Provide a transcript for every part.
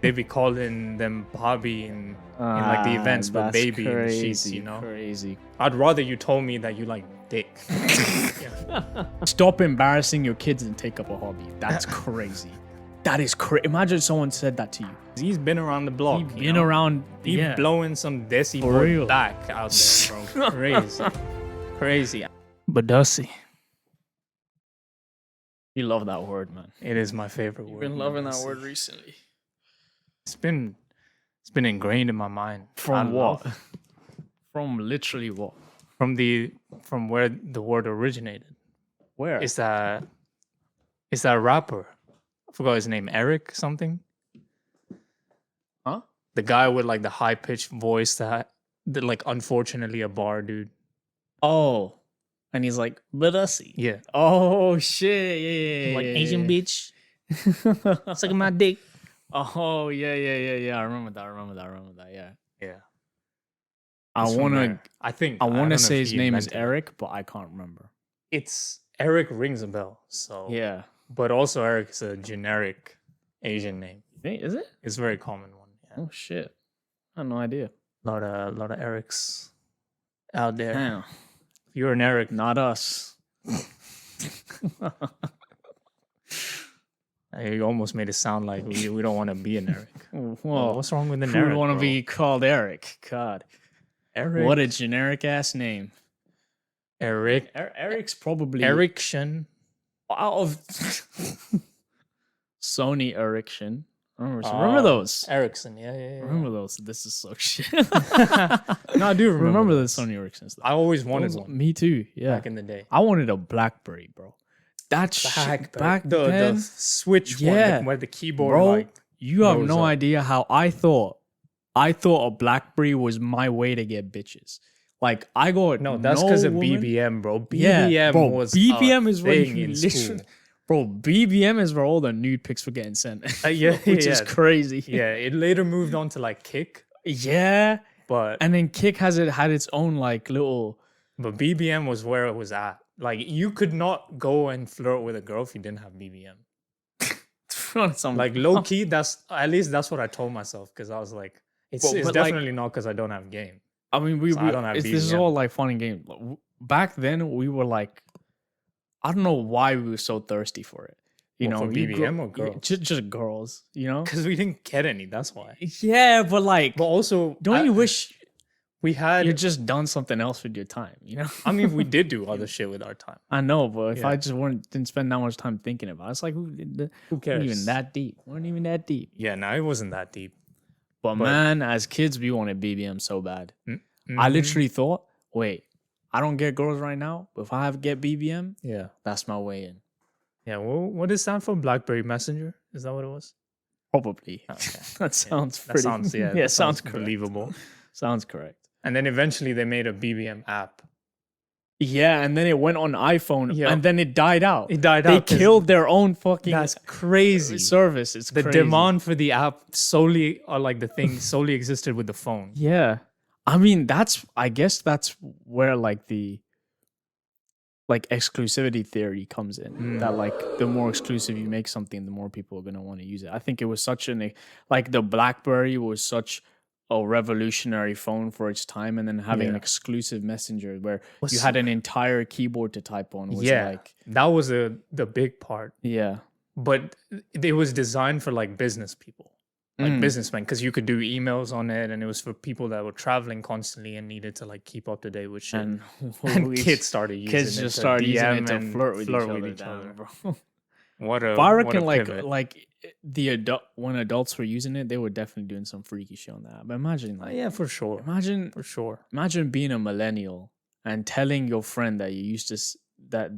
They be calling them Bobby in like the events, but that's baby in the sheets, crazy, you know? Crazy. I'd rather you told me that you like dick. Stop embarrassing your kids and take up a hobby. That's crazy. That is crazy. Imagine someone said that to you. He's been around the block. He's been around. He's Yeah. blowing some desi For boy real. back out there, bro. Crazy. Crazy. But desi. You love that word, man. It is my favorite word. You've been loving that desi. word recently. It's been ingrained in my mind. From what? From literally what? From where the word originated. Where? It's that rapper. I forgot his name. Eric something. Huh? The guy with like the high pitched voice that like unfortunately a bar dude. Oh. And he's like, but desi. Yeah. Oh shit. Yeah. Like Asian bitch. Sucking my dick. Oh yeah. I remember that. Yeah. Yeah. I It's from wanna there. I don't wanna know say if his he name is invented it. Eric, but I can't remember. It's Eric rings a bell. So Yeah. But also Eric is a generic Asian name. Hey, is it? It's a very common one. Yeah. Oh shit. I had no idea. A lot of Erics out there. Damn. If you're an Eric, Not us. you almost made it sound like we don't want to be an Eric. Well, What's wrong with an who Eric? would want to bro? be called Eric? God. Eric? What a generic ass name. Eric? Eric's probably Ericsson? out of Sony Ericsson. Remember those? Ericsson, yeah. Remember those? This is so shit. No, I do remember the those. Sony Ericssons. I always wanted one Me too. Yeah. back in the day. I wanted a BlackBerry, bro. That shit back the then, switch Yeah. one, where the keyboard bro. like You have rose no up. idea how I thought a BlackBerry was my way to get bitches. Like I got no, that's because of woman- BBM, bro. Yeah, BBM bro, was BBM a is where thing you in literally, school. bro. BBM is where all the nude pics were getting sent. Yeah, which is yeah. crazy. Yeah, it later moved on to like Kick, Yeah, but and then Kick had its own like little. BBM was where it was at. Like you could not go and flirt with a girl if you didn't have BBM. Some, Like low key, that's at least that's what I told myself because I was like, it's But like- definitely not because I don't have game. I mean, I don't have this is BBM. all like fun and games. Back then, we were like, I don't know why we were so thirsty for it. You What, know, for you BBM or girls? just girls. You know. Because we didn't get any. That's why. Yeah, but like, But also, don't you wish we had? you just done something else with your time? You know. I mean, we did do other shit with our time. I know, but if Yeah. I just didn't spend that much time thinking about it, it's like Who cares? weren't even that deep. Weren't even that deep. Yeah, no, it wasn't that deep. But man, as kids, we wanted BBM so bad. I Mhm. literally thought, wait, I don't get girls right now, but if I get BBM, Yeah. that's my way in. Yeah. Well, what does it stand for? BlackBerry Messenger? Is that what it was? Probably. Okay. That sounds That pretty. sounds yeah, that sounds sounds correct. believable. Sounds correct. And then eventually they made a BBM app. Yeah, and then it went on iPhone, Yeah. and then it died out. It died They out 'cause killed their own fucking That's crazy. service. It's The crazy. demand for the app solely, or like the thing solely existed with the phone. Yeah. I mean, I guess that's where like the exclusivity theory comes in. That like the more exclusive you make something, the more people are gonna want to use it. I think it was such the BlackBerry was such a revolutionary phone for its time, and then having an Yeah. exclusive messenger where you Was- had an entire keyboard to type on was Yeah, like that was the big part. yeah. But it was designed for like business people, like businessmen, because you could do emails on it, and it was for people that were traveling constantly and needed to like keep up to date with shit. And, And kids started using kids it just to started using DM it to and flirt with flirt each other, bro. What a But I what a reckon pivot. like the adult when adults were using it, they were definitely doing some freaky shit on that. But imagine like yeah, for sure, imagine for sure. being a millennial and telling your friend that you used to that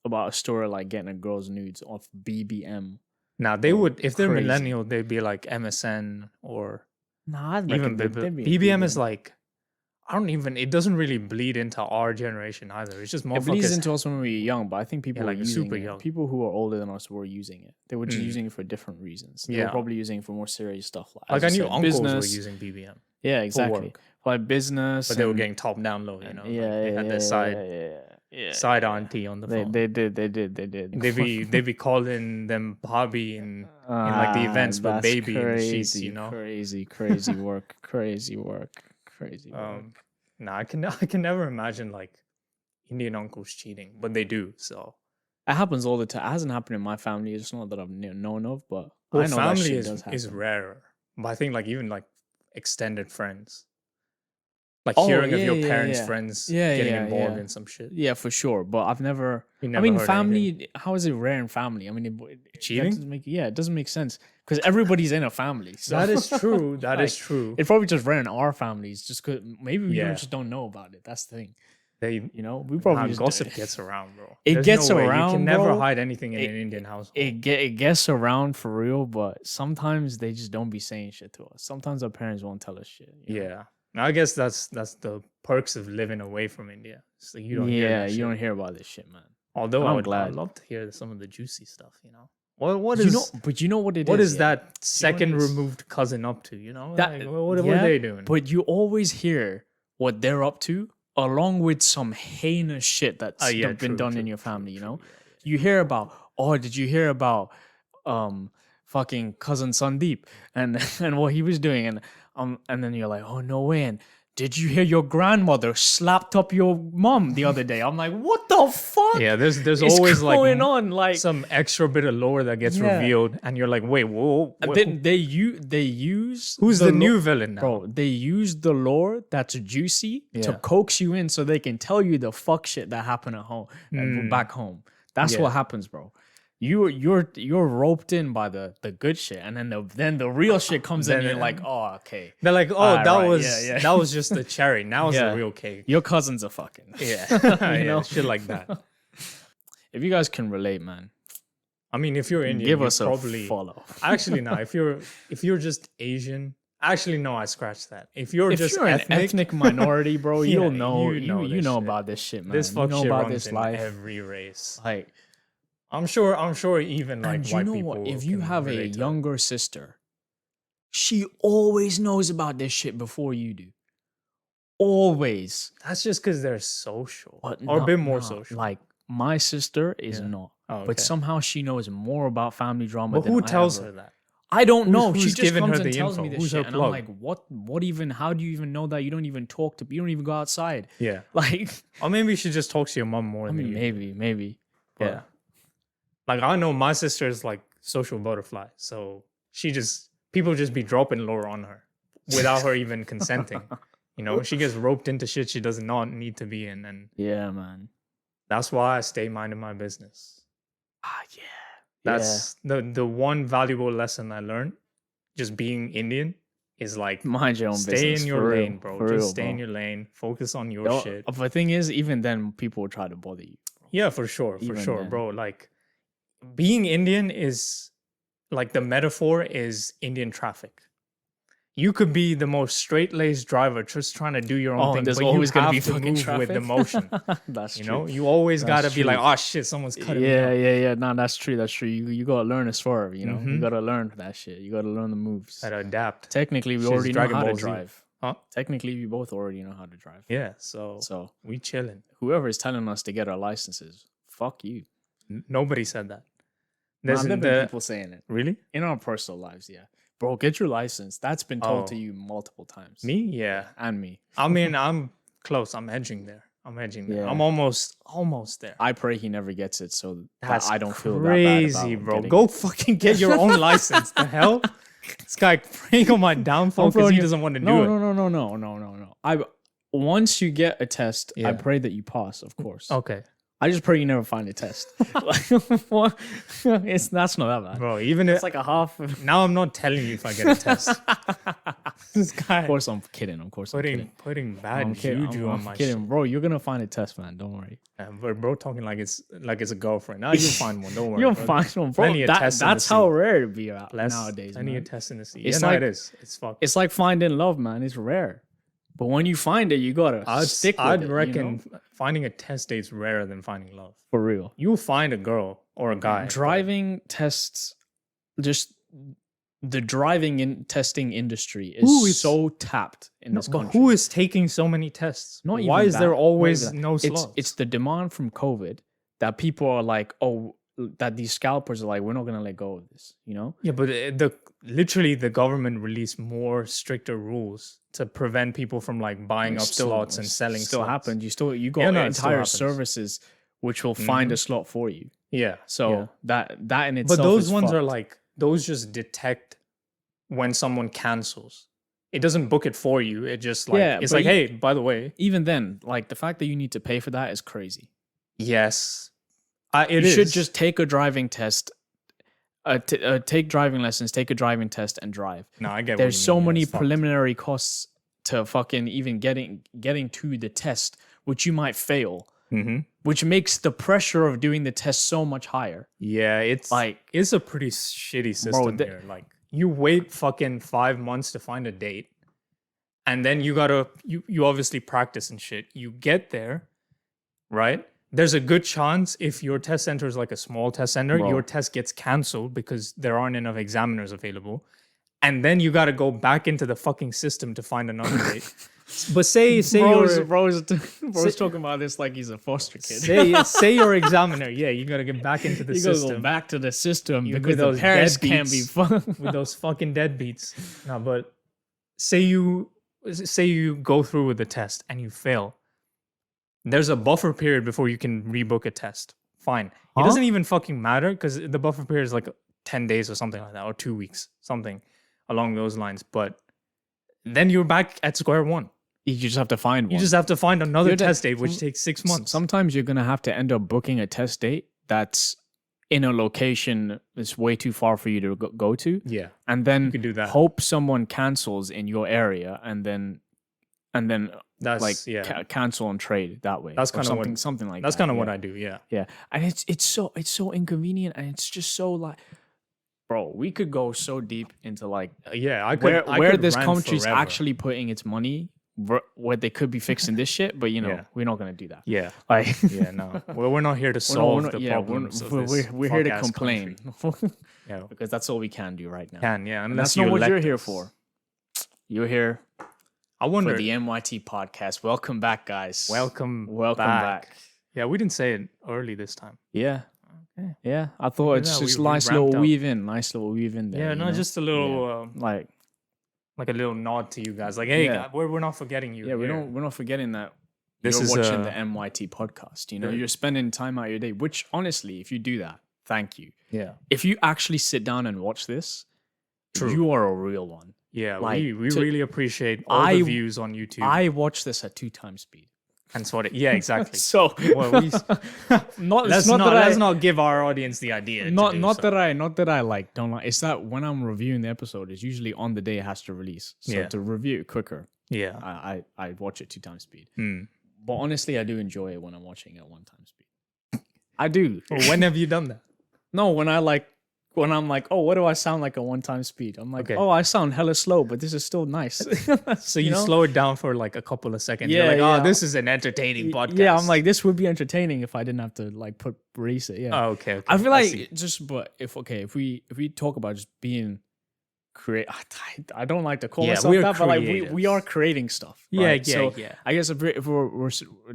about a story like getting a girl's nudes off BBM. Now they would, if they're crazy. millennial, they'd be like MSN or Nah, I'd even reckon they'd be BBM is like, I don't even. It doesn't really bleed into our generation either. It's just it bleeds motherfuckers. into us when we were young, but I think people Yeah, were like using super it. young. People who are older than us were using it. They were just using it for different reasons. They were Yeah. probably using it for more serious stuff. Like as I you knew said, uncles business. were using BBM, Yeah, exactly. work. Like business, but they were and- getting top down low. You know, yeah, like, they yeah, had yeah, their side. side auntie on the phone. They did. They be calling them Bobby in like the events, but that's baby in the sheets, crazy, you know. crazy work, crazy work. Nah, I can never imagine like Indian uncles cheating, but they do. So It happens all the time. It hasn't happened in my family. It's not that I've known of, but well, I know that family shit does happen. is rarer. But I think like even like extended friends, like Oh, hearing of yeah, your yeah, parents' yeah. friends Yeah, getting yeah, involved yeah. in some shit. Yeah, for sure. But I've never. You I never mean, heard anything. family. How is it rare in family? I mean, that Cheating? doesn't make. Yeah, it doesn't make sense because everybody's in a family. So That is true. That is like, true. it's probably just rare in our families, just because maybe we Yeah. just don't know about it. That's the thing. They You know, we probably just gossip gets around, bro. It There's gets no way. You around, can never bro. hide anything in an Indian household. it gets around for real, but sometimes they just don't be saying shit to us. Sometimes our parents won't tell us shit. You know? Yeah. I guess that's the perks of living away from India. So you don't hear that you shit. don't hear about this shit, man. Although And I'm I'd glad. love to hear some of the juicy stuff, you know. What You is know, but you know what it is. what is yeah? that second it is? removed cousin up to, you know? That- Like, what are yeah, they doing? But you always hear what they're up to, along with some heinous shit that's been true, done true, in your true, family. You true, know, yeah, you hear about. Oh, did you hear about fucking cousin Sandeep and what he was doing and then you're like, oh no way. And did you hear your grandmother slapped up your mom the other day? I'm like, what the fuck? Yeah, there's is always like going on? Like some extra bit of lore that gets Yeah. revealed, and you're like, wait, whoa, and then they use who's the lo- new villain now? Bro, they use the lore that's juicy to Yeah. coax you in so they can tell you the fuck shit that happened at home and back home. That's Yeah. what happens, bro. You're roped in by the good shit, and then the real shit comes in and you're like, oh, okay. They're like, oh, Ah, that right, was yeah. that was just the cherry. Now it's Yeah. the real cake. Your cousins are fucking. Yeah, You know? shit like that. If you guys can relate, man, I mean, if you're Indian, give you us a probably follow. actually no. If you're just Asian, actually no, I scratched that. If you're If just you're an ethnic minority, bro, Yeah, you'll know you know you this know shit. about this shit, man. this You fuck know shit about runs this in life. every race. Like, I'm sure even like and you white know people. what? If you can have a relate to it. younger sister, she always knows about this shit before you do. Always. that's just because they're social But or a no- bit more no, social. Like my sister is Yeah. not. Oh, okay. But somehow she knows more about family drama But than who I tells ever. her that? I don't know. She who's just giving comes her and the tells info? me this Who's her shit, and I'm plug? like, what even? How do you even know that? You don't even talk to. You don't even go outside. Yeah, Like, or maybe she just talks to your mom more. I than mean, you. maybe. But Yeah. Like I know my sister is like social butterfly, so people just be dropping lore on her without her even consenting. You know, she gets roped into shit she does not need to be in, and yeah, man. that's why I stay minding my business. Ah, yeah. That's the one valuable lesson I learned. Just being Indian is like Mind your own stay business. in your for lane, real, bro. for Just real, stay in bro. your lane. Focus on your Yo, shit. The thing is, even then, people will try to bother you. Yeah, for sure, Even then. bro. Like being Indian is like the metaphor is Indian traffic. You could be the most straight-laced driver, just trying to do your own thing, there's but always you gonna have be to fucking move traffic. with the motion. That's You true. know, you always That's gotta be like, true. oh shit, someone's cutting me off. Yeah. No, that's true. That's true. You gotta learn to swerve. You know, you Mhm. gotta learn that shit. You gotta learn the moves. Gotta adapt. Technically, we Shit's already know Dragon how to Ball Z. drive. Huh? Technically, we both already know how to drive. Yeah, so So we chilling. whoever is telling us to get our licenses, fuck you. Nobody said that. Nah, There's there've been people saying it really in our personal lives. Yeah, bro, get your license. That's been told to Oh. you multiple times. me, yeah. and me. I mean, I'm close. I'm edging there. Yeah. I'm almost there. I pray he never gets it, so that That's I don't feel that crazy, bad about bro. getting Go it. fucking get your own license. The hell? This guy praying on my downfall because he doesn't want to do it. No. Once you get a test, I Yeah. pray that you pass, of course. Okay, I just pray you never find a test. What? That's not that bad. bro. Even if It's like a half. Of now, I'm not telling you if I get a test. This guy course, I'm kidding. Of course, I'm kidding. putting bad I'm kidding. juju I'm on my kidding, shit. bro. You're gonna find a test, man. Don't worry. But bro, talking like it's a girlfriend. Now you'll find one. Don't worry. You'll bro. find one, bro. Plenty of tests in the That's how sea. rare it be out Less, nowadays, plenty man. of tests in the sea. It's Yeah, no, like- it is. It's fucked. It's like finding love, man. It's rare, but when you find it, you gotta stick with I'd it. reckon You know? finding a test date's rarer than finding love. For real. You'll find a girl or a guy. but- Driving tests, just the testing industry Who is is- so tapped in this But country. who is taking so many tests? Not Why even is there that, not always even that. no slots? It's the demand from COVID that people are like, oh, that these scalpers are like, we're not gonna let go of this, you know? Yeah, but literally the government released more stricter rules to prevent people from like buying It up slots and selling still slots. happened. You got Yeah, no, it still entire happens. services which will find Mhm. a slot for you. Yeah. So yeah. that in itself But those is ones are fucked. like those just detect when someone cancels. It doesn't book it for you. It just like Yeah, it's but like, hey, by the way, even then, like the fact that you need to pay for that is crazy. yes, You should just take a driving test, take driving lessons, take a driving test, and drive. no. I get. There's what you so mean. Yeah, many it's fucked. preliminary costs to fucking even getting to the test, which you might fail, Mhm. which makes the pressure of doing the test so much higher. Yeah, Like, it's a pretty shitty system here. Like you wait fucking 5 months to find a date, and then you obviously practice and shit. You get there, right? There's a good chance if your test center is like a small test center, Bro. your test gets canceled because there aren't enough examiners available. And then you got to go back into the fucking system to find another date. But say you're bro's talking about this like he's a foster kid. say your examiner, yeah, you got to get back into the You gotta go system back to the system You- because with the those parents can't be deadbeats. with those fucking deadbeats. No, but say you go through with the test and you fail. There's a buffer period before you can rebook a test. Fine. It Huh? doesn't even fucking matter because the buffer period is like 10 days or something like that, or 2 weeks, something along those lines. But then you're back at square one. You just have to find one. You just have to find another You're the- test date, which takes 6 months. Sometimes you're gonna have to end up booking a test date that's in a location that's way too far for you to go to, yeah. and then could do that. hope someone cancels in your area, and then That's like yeah. cancel and trade that way. That's or kinda what- something like That's that. kind of yeah. what I do. Yeah. Yeah, and it's so inconvenient, and it's just so like, bro, we could go so deep into like Yeah. I could. where could this rant country's forever. actually putting its money, where they could be fixing this shit, but you know Yeah. we're not gonna do that. Yeah. Like, Yeah. No. Well, we're not here to solve the problems of this. we're here to fuck-ass complain country. Yeah. because that's all we can do right now. Can yeah. And Unless that's not you what you're elect here us. for. You're here I for wonder. the MYT podcast. Welcome back, guys. Welcome back. Yeah, we didn't say it early this time. Yeah. Okay. Yeah, I thought Look at it's that, just we nice ramped little up. nice little weave in there. Yeah, you no, know? just a little, like like a little nod to you guys. Like, hey, Yeah. we're not forgetting you. yeah, here. we're not forgetting that This you're is watching a- the MYT podcast. You know, the- you're spending time out of your day. Which honestly, if you do that, thank you. Yeah, If you actually sit down and watch this, True. you are a real one. yeah. like, we to- really appreciate all the I- views on YouTube. I watch this at 2 times speed. and so yeah, exactly. So Well, we- not let's it's not, not that let's I, not give our audience the idea. not to do not so. that I like don't like. It's that when I'm reviewing the episode, it's usually on the day it has to release. So Yeah. to review it quicker, Yeah. I watch it 2 times speed. Hmm. But honestly, I do enjoy it when I'm watching at 1 time speed. I do. Well, when have you done that? No, when I'm like, oh, what do I sound like at 1 time speed? I'm like, Okay. oh, I sound hella slow, but this is still nice. So you know? slow it down for like a couple of seconds. Yeah, You're like, oh, yeah. this is an entertaining podcast. Yeah, I'm like, this would be entertaining if I didn't have to like release it. Yeah. oh, okay. I feel like see. if we talk about just being create, I don't like to call Yeah, myself we're that, but like we creatives. are creating stuff. Yeah, right? yeah, So yeah. I guess if we're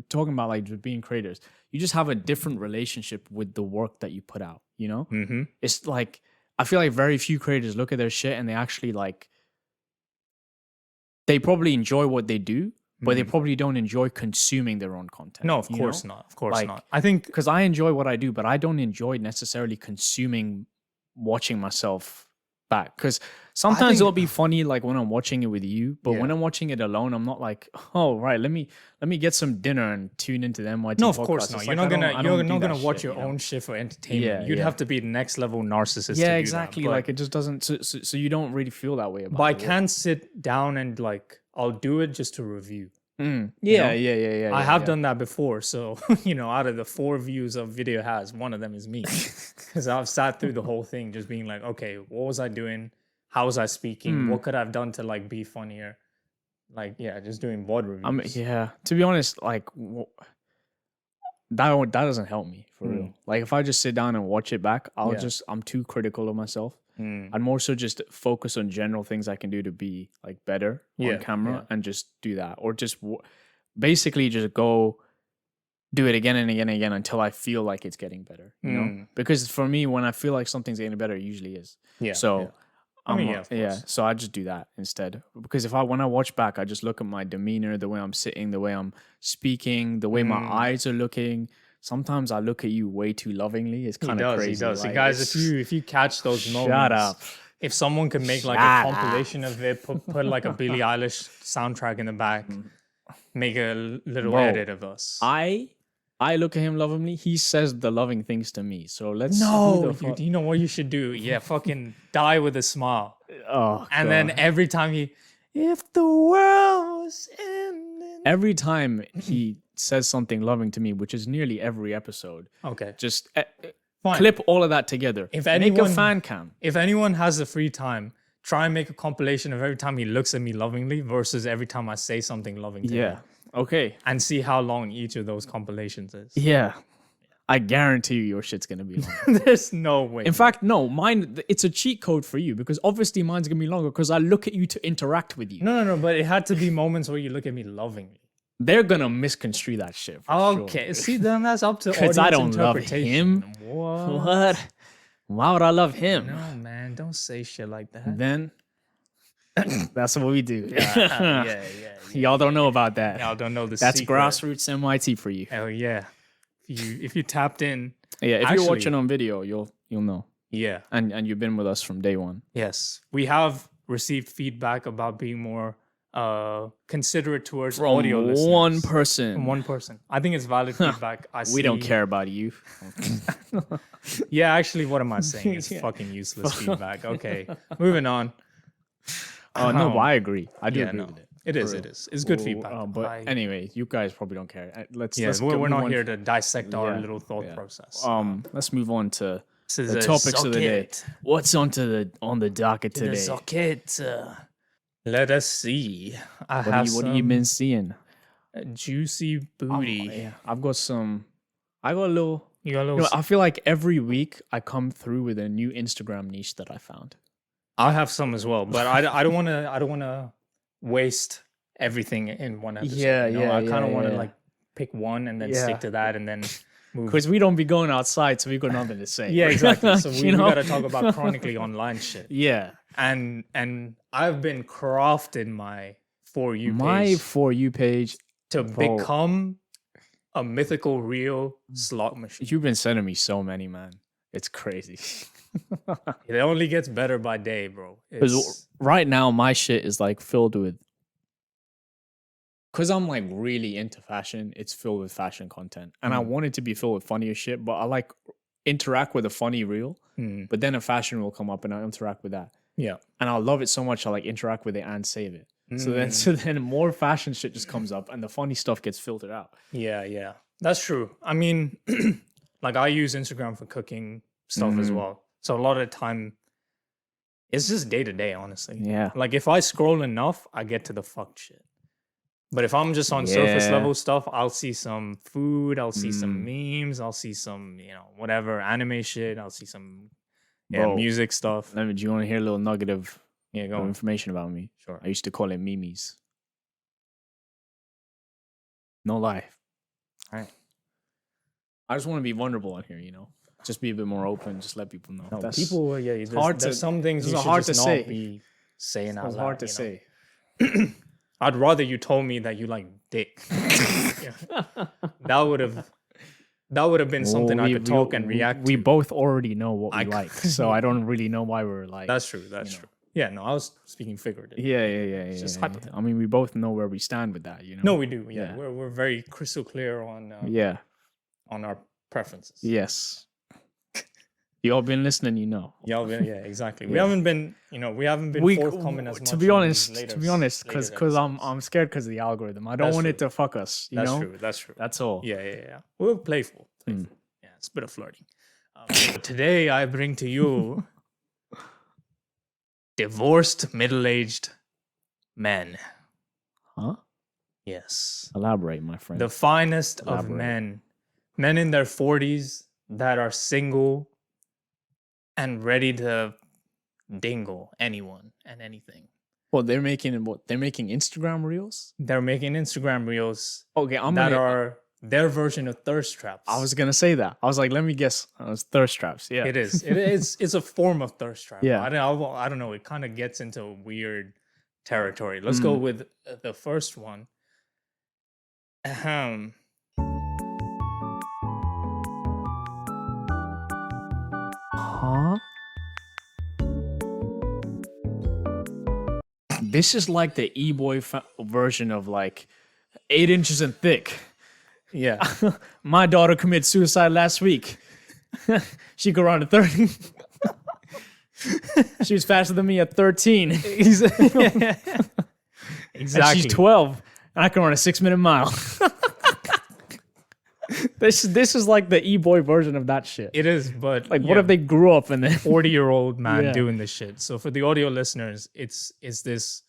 talking about like just being creators, you just have a different relationship with the work that you put out. You know, Mm-hmm. it's like I feel like very few creators look at their shit and they actually like they probably enjoy what they do, but they probably don't enjoy consuming their own content. No, of course not. Of course Like, not. I think Because I enjoy what I do, but I don't enjoy necessarily consuming watching myself back. Because sometimes think- it'll be funny like when I'm watching it with you, but when Yeah. I'm watching it alone, I'm not like, oh right, let me get some dinner and tune into the MYT. no, of podcast. course It's not. like, You're not I don't- gonna I you're don't do not gonna that watch shit, your you know? own shit for entertainment. Yeah, You'd yeah. have to be next level narcissist. to Yeah, do exactly. That. But, Like it just doesn't. So you don't really feel that way about. but I it. can sit down and like I'll do it just to review. Mm. you Yeah, know? yeah. I have yeah. done that before, so out of the 4 views a video has, one of them is me, because I've sat through the whole thing just being like, okay, what was I doing? How was I speaking? What could I have done to like be funnier? Like, yeah, just doing VOD reviews. Yeah. To be honest, like that doesn't help me for real. Like if I just sit down and watch it back, I'm too critical of myself. I'd more so just focus on general things I can do to be like better on camera and just do that, or just basically just go do it again and again and again until I feel like it's getting better. You know, because for me, when I feel like something's getting better, it usually is. Yeah. So. I mean, of course. So I just do that instead, because when I watch back, I just look at my demeanor, the way I'm sitting, the way I'm speaking, the way my eyes are looking. Sometimes I look at you way too lovingly. It's kind of crazy. He does. Like, guys, if you catch those moments, shut up. If someone could make like a compilation of it, put like a Billie Eilish soundtrack in the back, make a little edit of us. I look at him lovingly. He says the loving things to me. So let's. No, you know what you should do? Yeah, fucking die with a smile. Oh, and then every time if the world was ending. Every time he says something loving to me, which is nearly every episode. Okay. Just clip all of that together. Make a fan cam. If anyone has the free time, try and make a compilation of every time he looks at me lovingly versus every time I say something loving to him. Okay. And see how long each of those compilations is. Yeah. I guarantee you your shit's going to be long. There's no way. In fact, no, mine, it's a cheat code for you, because obviously mine's going to be longer because I look at you to interact with you. No, but it had to be moments where you look at me lovingly. They're going to misconstrue that shit. Okay. Sure. See, then that's up to audience I don't love interpretation. Him. What? Why would I love him? No, man. Don't say shit like that. Then that's what we do. Yeah. Y'all don't know about that. Y'all don't know the That's secret. grassroots MYT for you. Hell yeah. If you tapped in. Yeah, if you're watching on video, you'll know. Yeah. And you've been with us from day one. Yes. We have received feedback about being more considerate towards audio listeners. From one person. I think it's valid feedback. We don't care about you. Yeah, actually, what am I saying? It's fucking useless feedback. Okay. Moving on. No, but I agree. I do agree with it. It is. It's good feedback. But anyway, you guys probably don't care. We're not here to dissect our little thought process. Let's move on to the topics of the day. What's on the docket today? The docket. Let us see. What have you been seeing? Juicy booty. I've got some. I got a little. You got a little. I feel like every week I come through with a new Instagram niche that I found. I have some as well, but I don't want to waste everything in one episode. I kind of want to like pick one and then stick to that and then move. Because we don't be going outside, so we got nothing to say. Yeah, exactly. So we got to talk about chronically online shit. Yeah. And I've been crafting my For You page. My For You page. To become a mythical real slot machine. You've been sending me so many, man. It's crazy. It only gets better by day, bro. Because right now, my shit is like filled with. Because I'm like really into fashion, it's filled with fashion content. And I want it to be filled with funnier shit, but I like interact with a funny reel. But then a fashion reel come up and I interact with that. Yeah. And I love it so much, I like interact with it and save it. So then more fashion shit just comes up and the funny stuff gets filtered out. Yeah. That's true. I mean, like I use Instagram for cooking stuff as well. So a lot of the time, it's just day to day, honestly. Yeah. Like if I scroll enough, I get to the fucked shit. But if I'm just on surface level stuff, I'll see some food, I'll see some memes, I'll see some, whatever, anime shit, I'll see some music stuff. Do you want to hear a little nugget of go information about me? Sure. I used to call it memes. No lie. All right. I just want to be vulnerable on here, Just be a bit more open, just let people know. No, there's some things you should hard just to not say. be saying out It's loud. hard to say. I'd rather you told me that you like dick. That would have been something I could talk and react to. We both already know what we like, so I don't really know why we're like. That's true. That's true. Yeah, no, I was speaking figuratively. Yeah. It's just hypothetical. I mean, we both know where we stand with that, No, we do. Yeah, we're very crystal clear on on our preferences. Yes. Y'all been listening, Yeah, exactly. We haven't been, forthcoming as much. To be honest, because I'm scared because of the algorithm. I don't want it to fuck us. That's true. That's true. That's all. Yeah. We're playful. Yeah, it's a bit of flirting. Today I bring to you divorced middle-aged men. Huh? Yes. Elaborate, my friend. The finest of men men in their 40s that are single and ready to dingle anyone and anything. Well, they're making Instagram reels. They're making Instagram reels Okay, that are their version of thirst traps. I was gonna say that. I was like, let me guess. It's thirst traps. Yeah, It is. It's a form of thirst trap. Yeah. I don't know. It kind of gets into weird territory. Let's go with the first one. Ahem. Huh? This is like the e-boy version of like 8 inches and thick. Yeah. My daughter committed suicide last week. She could run at 30. She was faster than me at 13. Exactly. And she's 12. And I can run a 6-minute mile. This is like the e-boy version of that shit. It is, but Like, what if they grew up and then 40-year-old man Yeah. doing this shit? So for the audio listeners, it's this.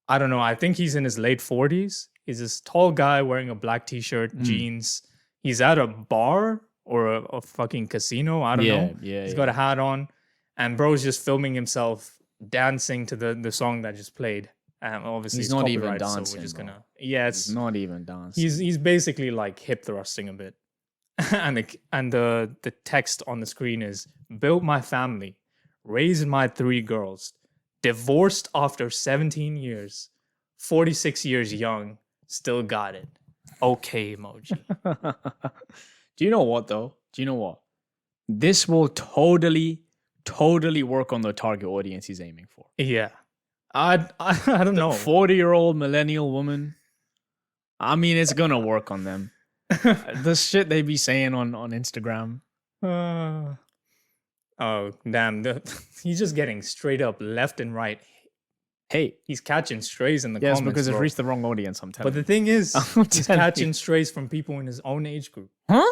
I don't know. I think he's in his late 40s. He's this tall guy wearing a black t-shirt, jeans. He's at a bar or a fucking casino. I don't know. Yeah, He's got a hat on, and bro's just filming himself dancing to the song that just played. Obviously, He's it's not even copyrighted, so dancing, we're just bro. gonna. Yeah, it's not even dancing. he's basically like hip thrusting a bit, and the text on the screen is built my family, raised my 3 girls, divorced after 17 years, 46 years young, still got it. Okay, emoji. Do you know what though? Do you know what? This will totally work on the target audience he's aiming for. Yeah, I don't know. 40-year-old millennial woman. I mean, it's gonna work on them. The shit they be saying on Instagram. Oh damn! He's just getting straight up left and right. Hey, He's catching strays in the yes, comments. because it's bro. reached the wrong audience. I'm telling But the you. thing is, I'm he's telling catching you. strays from people in his own age group. Huh?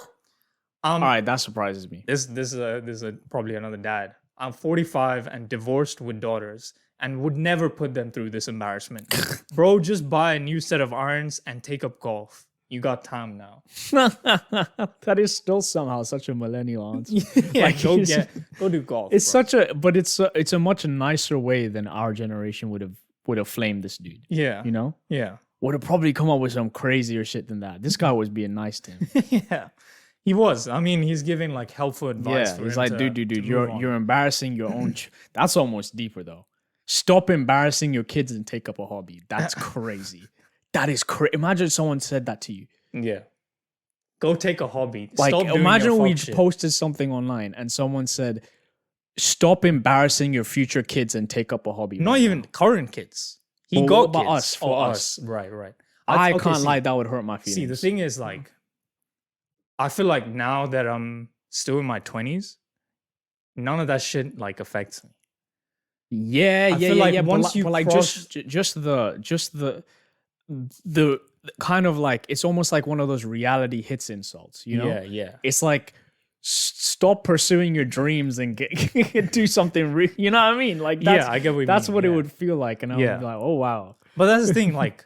All All right, that surprises me. This is probably another dad. I'm 45 and divorced with daughters and would never put them through this embarrassment. Bro, just buy a new set of irons and take up golf. You got time now. That is still somehow such a millennial answer. Yeah, Like, go it's- go do golf. It's bro. such a, but it's a much nicer way than our generation would have flamed this dude. Yeah. You know, Yeah. would have probably come up with some crazier shit than that. This guy was being nice to him. Yeah. He was. I mean, he's giving like helpful advice. Yeah, for he's him like, to- dude, to move you're on. you're embarrassing your own. That's almost deeper though. Stop embarrassing your kids and take up a hobby. That's crazy. That is crazy. Imagine someone said that to you. Yeah. Go take a hobby. Like, Stop doing imagine your we fuck shit. posted something online and someone said, "Stop embarrassing your future kids and take up a hobby." Not right even now." current kids. He Well, got what about kids. us? For Oh, us. Right, right. I Okay, can't see- lie. That would hurt my feelings. See, the thing is, like, I feel like now that I'm still in my 20s, none of that shit like affects me. Yeah, I feel like but once you like cross- just the kind of like, it's almost like one of those reality hits insults, you know? Yeah, yeah. It's like, stop pursuing your dreams and do something you know what I mean? Like, that's, Yeah, I get what you that's mean, what it yeah. would feel like, and I Yeah. would be like, oh wow. But that's the thing, like,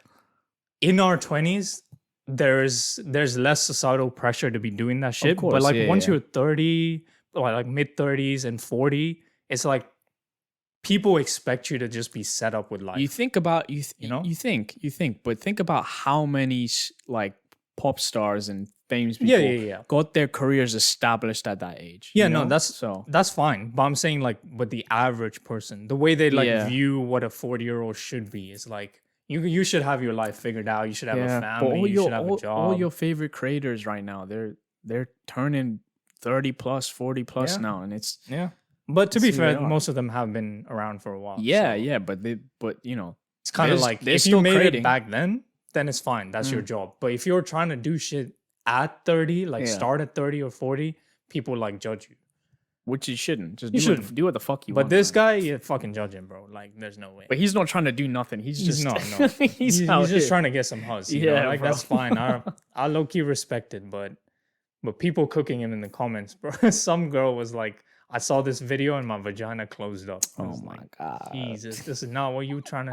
in our 20s, there's less societal pressure to be doing that shit. course, but like yeah, once yeah. you're 30, or like mid 30s and 40, it's like people expect you to just be set up with life. You think about you know? you think, but think about how many like pop stars and famous people Yeah, yeah, yeah. got their careers established at that age. Yeah, you no, know? that's so that's fine. But I'm saying like with the average person, the way they like Yeah. view what a 40-year-old should be is like you should have your life figured out. You should have a but family. You should have a job. all your favorite creators right now, they're turning 30 plus, 40 plus Yeah. now, and it's Yeah. But to be See, they fair, are. most of them have been around for a while. yeah, so yeah, but you know, it's kind of There's- like they're if still you made creating. it back then it's fine. That's your job. But if you're trying to do shit at 30, like Yeah. start at 30 or 40, people like judge you. which you shouldn't. Just You do, shouldn't. do what the fuck you But want. this man. guy, you fucking judge him, bro. Like there's no way. But he's not trying to do nothing. He's He's just not, no. he's, He's out just here. trying to get some huzz. You Yeah, know? Like bro. that's fine. I low key respect it, but people cooking him in the comments, bro. Some girl was like, I saw this video and my vagina closed up. I Oh was my like, god. Jesus, this is not what you trying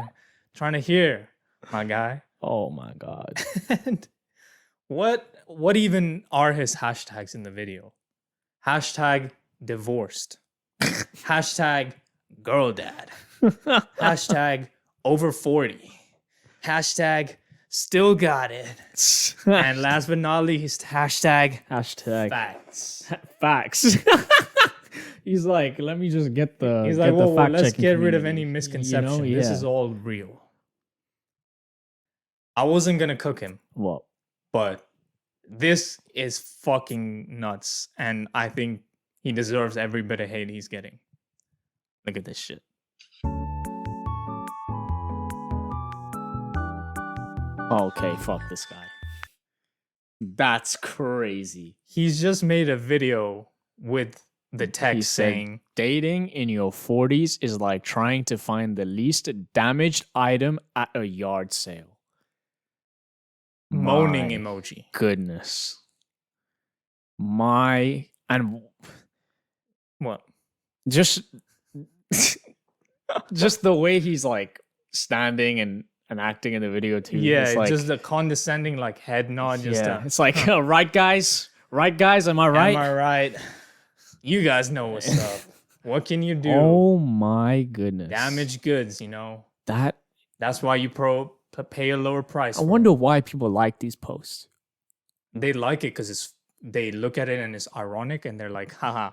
to hear, my guy. Oh my god. And What even are his hashtags in the video? Hashtag divorced. Hashtag girl dad. Hashtag over 40. Hashtag still got it. And last but not least, hashtag facts. Facts. He's like, let me just get the. He's get like, the well, fact let's checking get rid of community. any misconception. You know, This yeah. is all real. I wasn't gonna cook him, What? but this is fucking nuts. And I think he deserves every bit of hate he's getting. Look at this shit. Okay, fuck this guy. That's crazy. He's just made a video with the He text said, saying, dating in your 40s is like trying to find the least damaged item at a yard sale. moaning My emoji. goodness. And What? just just the way he's like standing and acting in the video too. Yeah, it's like, just the condescending like head nod. Just yeah, it's like, right guys, am I right? Am I right? You guys know what's up. What can you do? Oh my goodness. Damaged goods, you know. That That's why you pay a lower price. I for wonder why people like these posts. it. They like it because they look at it and it's ironic and they're like, haha.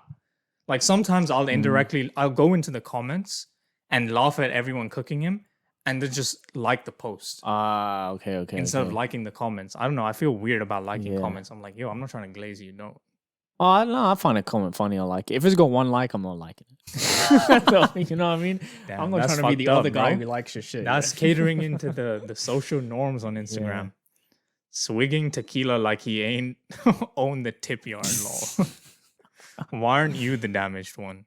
Like sometimes I'll go into the comments and laugh at everyone cooking him and they just like the post Ah, okay. instead of liking the comments. I don't know. I feel weird about liking Yeah. comments. I'm like, yo, I'm not trying to glaze you. No. Oh, no, I find a comment funny. I like it. If it's got one like, I'm not liking it. No, you know what I mean? Damn, I'm not that's trying to be the fucked other up, guy bro. who likes your shit. That's catering into the social norms on Instagram. Swigging tequila like he ain't owned the tip yard, lol. Why aren't you the damaged one?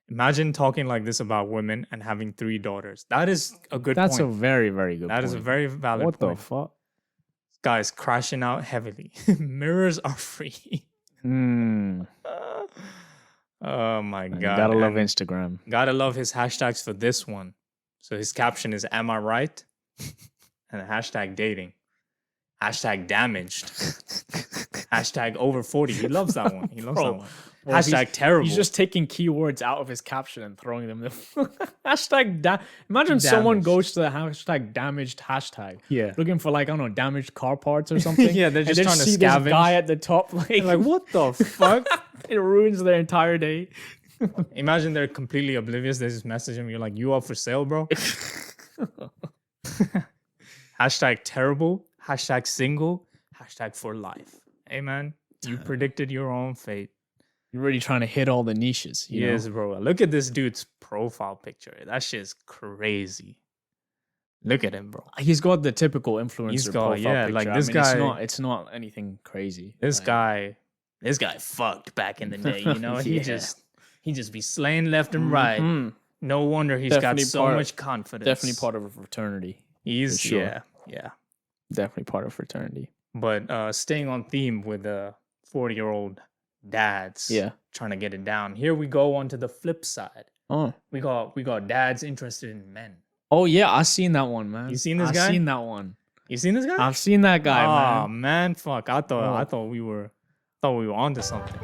Imagine talking like this about women and having 3 daughters. That is a good That's a point. very, very good That is a point. very valid What point. the fuck? Guys crashing out heavily. Mirrors are free. Hmm. Oh my You god. gotta love And Instagram. gotta love his hashtags for this one. So his caption is "Am I right?" and hashtag dating. Hashtag damaged. Hashtag over 40. He loves that one. He loves Bro, that one. Well, Hashtag terrible. He's just taking keywords out of his caption and throwing them. Hashtag Imagine someone Damaged. goes to the hashtag damaged hashtag. Yeah. Looking for like, I don't know, damaged car parts or something. Yeah, they're just and trying to see this scavenge. guy at the top like, like, what the fuck? it ruins their entire day. Imagine they're completely oblivious. They just message him. You're like, you up for sale, bro? Hashtag terrible. Hashtag single. Hashtag for life. Hey, man, you predicted your own fate. You're really trying to hit all the niches. You know? Yes, bro. Look at this dude's profile picture. That shit's crazy. Look at him, bro. He's got the typical influencer He's got- profile yeah, picture. like I this mean, guy- It's not anything crazy. This Like, guy fucked back in the day. You know, he Yeah. just be slaying left and right. mhm. No wonder he's Definitely got so part- much confidence. Definitely part of a fraternity. He's for sure. yeah. Definitely part of a fraternity. But staying on theme with the 40-year-old dads Yeah. trying to get it down. Here we go on to the flip side. Oh. We got dads interested in men. Oh yeah, I seen that one, man. You seen this I guy? seen that one. You seen this guy? I've seen that guy, Oh man. man, fuck. I Oh. thought we were onto something.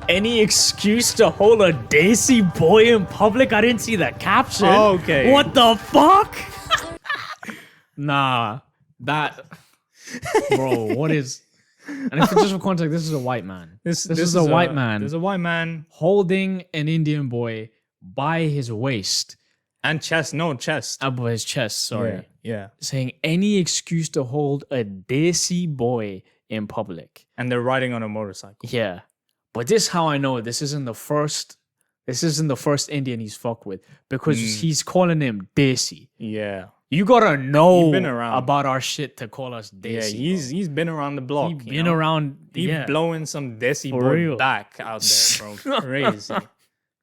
Any excuse to hold a desi boy in public? I didn't see that caption. Okay. What the fuck? Nah, that, bro. What is? And if it's just for context, this is a white man. This is a white man. There's a white man Holding an Indian boy by his waist, and chest. above his chest. Sorry, Yeah. saying any excuse to hold a desi boy in public. And they're riding on a motorcycle. Yeah, but this how I know this isn't the first. This isn't the first Indian he's fucked with because he's calling him desi. Yeah. You gotta know You've been around. about our shit to call us Yeah, desi. he's been around the block. He's you been know? around. He Yeah. blowing some desi For boy real. back out there, bro.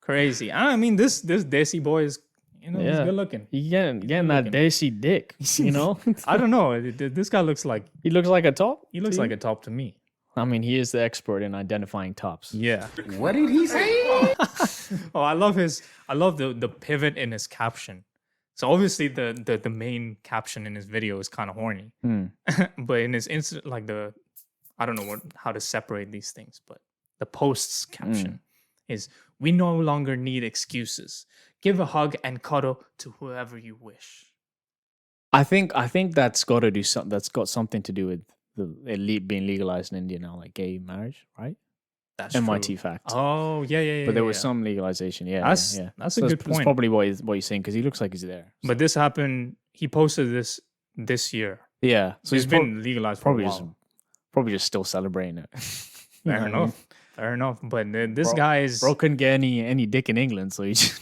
Crazy. I mean, this desi boy is, he's Yeah. good looking. He getting that desi dick. You know, I don't know. This guy looks like he looks like a top. he looks like a top to me. I mean, he is the expert in identifying tops. Yeah. What did he say? Oh, I love the pivot in his caption. So obviously the main caption in his video is kind of horny, but in his instant like I don't know how to separate these things, but the post's caption is, "We no longer need excuses. Give a hug and cuddle to whoever you wish." I think that's got to do something. That's got something to do with being legalized in India now, like gay marriage, right? That's MYT true. fact. Oh yeah. But there was some legalization. Yeah, That's yeah. that's a good That's point. probably what you're saying, because he looks like he's there. But this happened. He posted this year. Yeah, So he's been legalized for a while. Probably just still celebrating it. Fair enough. Fair enough. But this guy is bro couldn't get any dick in England, so he just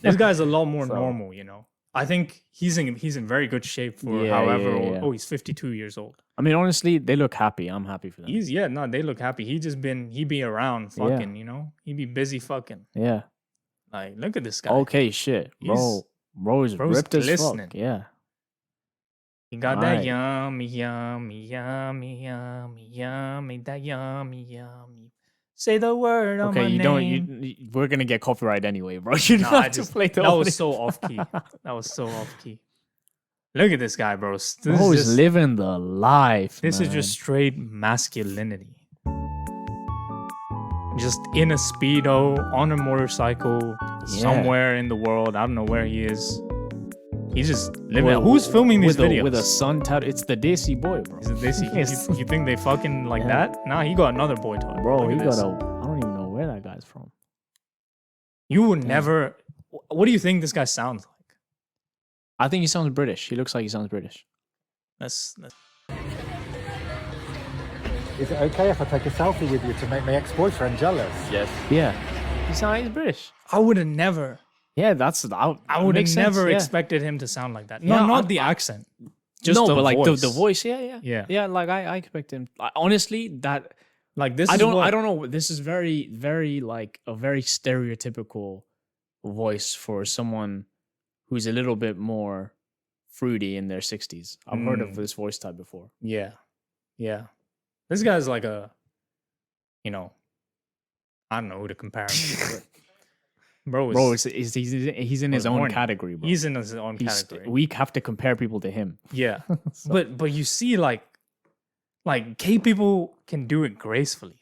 this guy's a lot more normal, you know. I think he's in very good shape for however old. Oh, he's 52 years old. I mean, honestly, they look happy. I'm happy for them. They look happy. He be around fucking, you know. He be busy fucking. Yeah. Like, look at this guy. Okay, shit. Bro is ripped as fuck. Yeah. He got that yummy, that yummy. Say the word on my name. We're gonna get copyright anyway, bro. You don't have to play the That was so off key. Look at this guy, bro. Bro is living the life. This is just straight masculinity. Just in a Speedo, on a motorcycle, somewhere in the world. I don't know where he is. He's just living. Who's filming these videos? With a sun tattoo. It's the desi boy, bro. Is it desi? You think they fucking like that? Nah, he got another boy toy. Bro, I don't even know where that guy's from. You would never. What do you think this guy sounds like? I think he sounds British. He looks like he sounds British. Is it okay if I take a selfie with you to make my ex-boyfriend jealous? Yes. Yeah. He's British. I would have never. Yeah, I would have never expected him to sound like that. No, not the accent. Just the but voice. like the voice. Yeah. Like I expect him. Honestly, that like this. I don't know. This is very, very like a very stereotypical voice for someone who's a little bit more fruity in their 60s. I've heard of this voice type before. Yeah. This guy's like a, I don't know who to compare him to. Bro, he's in his own category, bro. He's in his own category. We have to compare people to him. Yeah. But you see, like gay people can do it gracefully.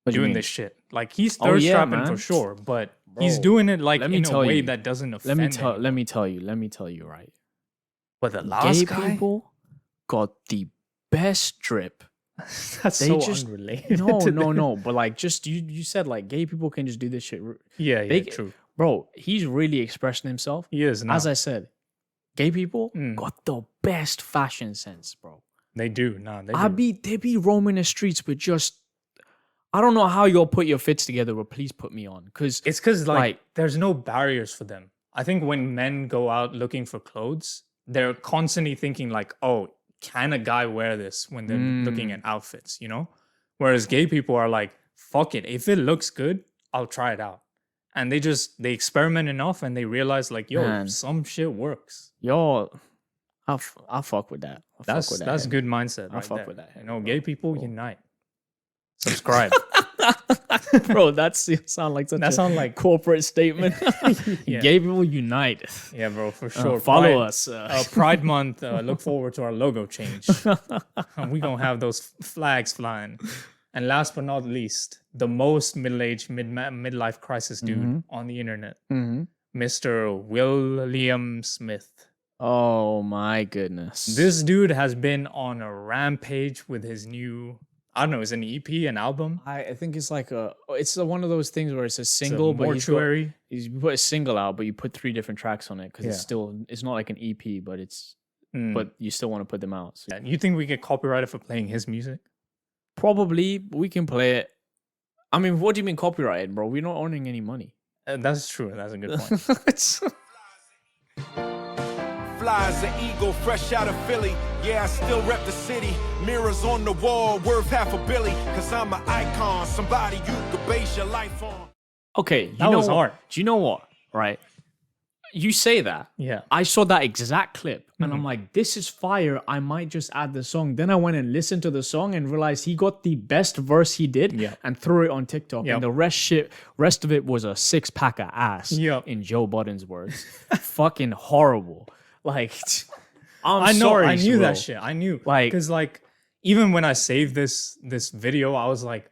Doing this shit. Like, he's thirst trapping for sure, but he's doing it like in a way that doesn't offend anyone. Let me tell you, right? But the last guy? People got the best drip. That's unrelated. No. But like, just you said like gay people can just do this shit. Yeah, true. Bro, he's really expressing himself. He is now. As I said, gay people got the best fashion sense, bro. They do. They be roaming the streets with just. I don't know how you'll put your fits together, but please put me on. It's because like there's no barriers for them. I think when men go out looking for clothes, they're constantly thinking like, oh, can a guy wear this when they're looking at outfits, Whereas gay people are like, fuck it. If it looks good, I'll try it out. And they experiment enough and they realize like, yo, some shit works. Yo, I'll fuck with that. That's good mindset. I'll fuck with that. Gay people unite. Subscribe. Bro, that sound like corporate statement. Gay people unite. Yeah, bro, for sure. Follow us. Pride Month. Look forward to our logo change. We gonna have those flags flying. And last but not least, the most middle-aged midlife crisis dude on the internet, Mr. William Smith. Oh my goodness! This dude has been on a rampage with his new. I don't know, is it an EP, an album? I think it's like it's one of those things where it's a single, but you put a single out, but you put 3 different tracks on it because it's not like an EP, but but you still want to put them out. So. You think we get copyrighted for playing his music? Probably, we can play it. I mean, what do you mean copyrighted, bro? We're not earning any money. That's true. That's a good point. Flies an eagle fresh out of Philly. Yeah, I still rep the city. Mirrors on the wall worth $500 million. Cause I'm an icon, somebody you could base your life on. Okay, that was hard. Do you know what? Right? you say that. Yeah. I saw that exact clip and Mm-hmm. I'm like, this is fire. I might just add the song. Then I went and listened to the song and realized he got the best verse he did Yeah. and threw it on TikTok. Yep. And the rest of it was a 6-pack of ass, Yep. in Joe Budden's words. Fucking horrible. Like, I know. sorry, I knew bro. that shit. I knew. Like- because like even when I saved this video, I was like,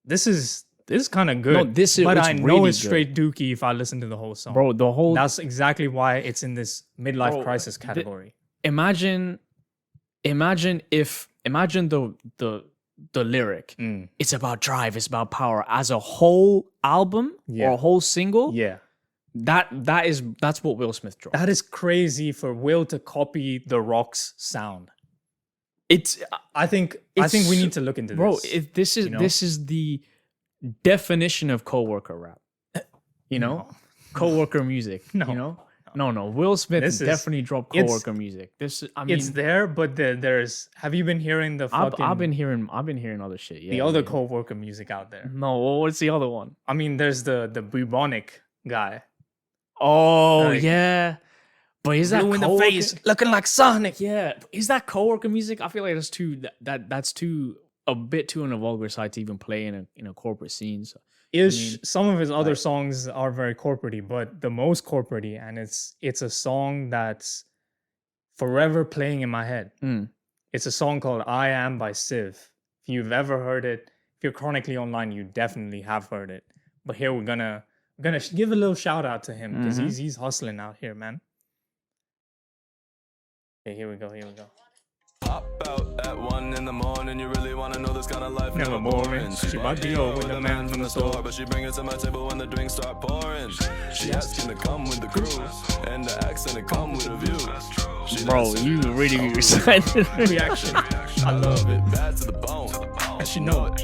this is kind of good. No, this is- but it's I know really it's good. straight dookie if I listen to the whole song. Bro, the whole That's exactly why it's in this midlife Bro, crisis category. imagine the lyric. Mm. It's about drive, it's about power. As a whole album or Yeah. a whole single, Yeah. that's what Will Smith dropped. That is crazy for Will to copy The Rock's sound. It's I think we need to look into bro, this. you know? this is the definition of coworker rap. You know? Coworker music. No. You know? No. Will Smith This is- definitely dropped it's- coworker music. This I mean It's there, but there's. Have you been hearing the fucking I've been hearing other shit. Yeah. the other yeah. co-worker music out there? No, what's the other one? I mean, there's the bubonic guy. Oh Like, yeah. But is that Blue in the coworker- face, looking like Sonic. Yeah, is that coworker music? I feel like that's too that's too a bit too on the vulgar side to even play in a corporate scene. So Ish. Some of his other songs are very corporate-y, but the most corporate-y, and it's a song that's forever playing in my head. Mm. It's a song called "I Am" by Civ. If you've ever heard it, if you're chronically online, you definitely have heard it. But here we're gonna give a little shout out to him because he's hustling out here, man. Okay, here we go. Pop out at 1 in the morning. You really wanna know this kind of life? Never boring. She bought Dior with the man from the store. but she bring it to my table when the drinks start pouring. She asking to come with the crew, and the accent to come with a view. She bro, dancing you really be reciting. Reaction. I love it. bad to the bone. And she know it.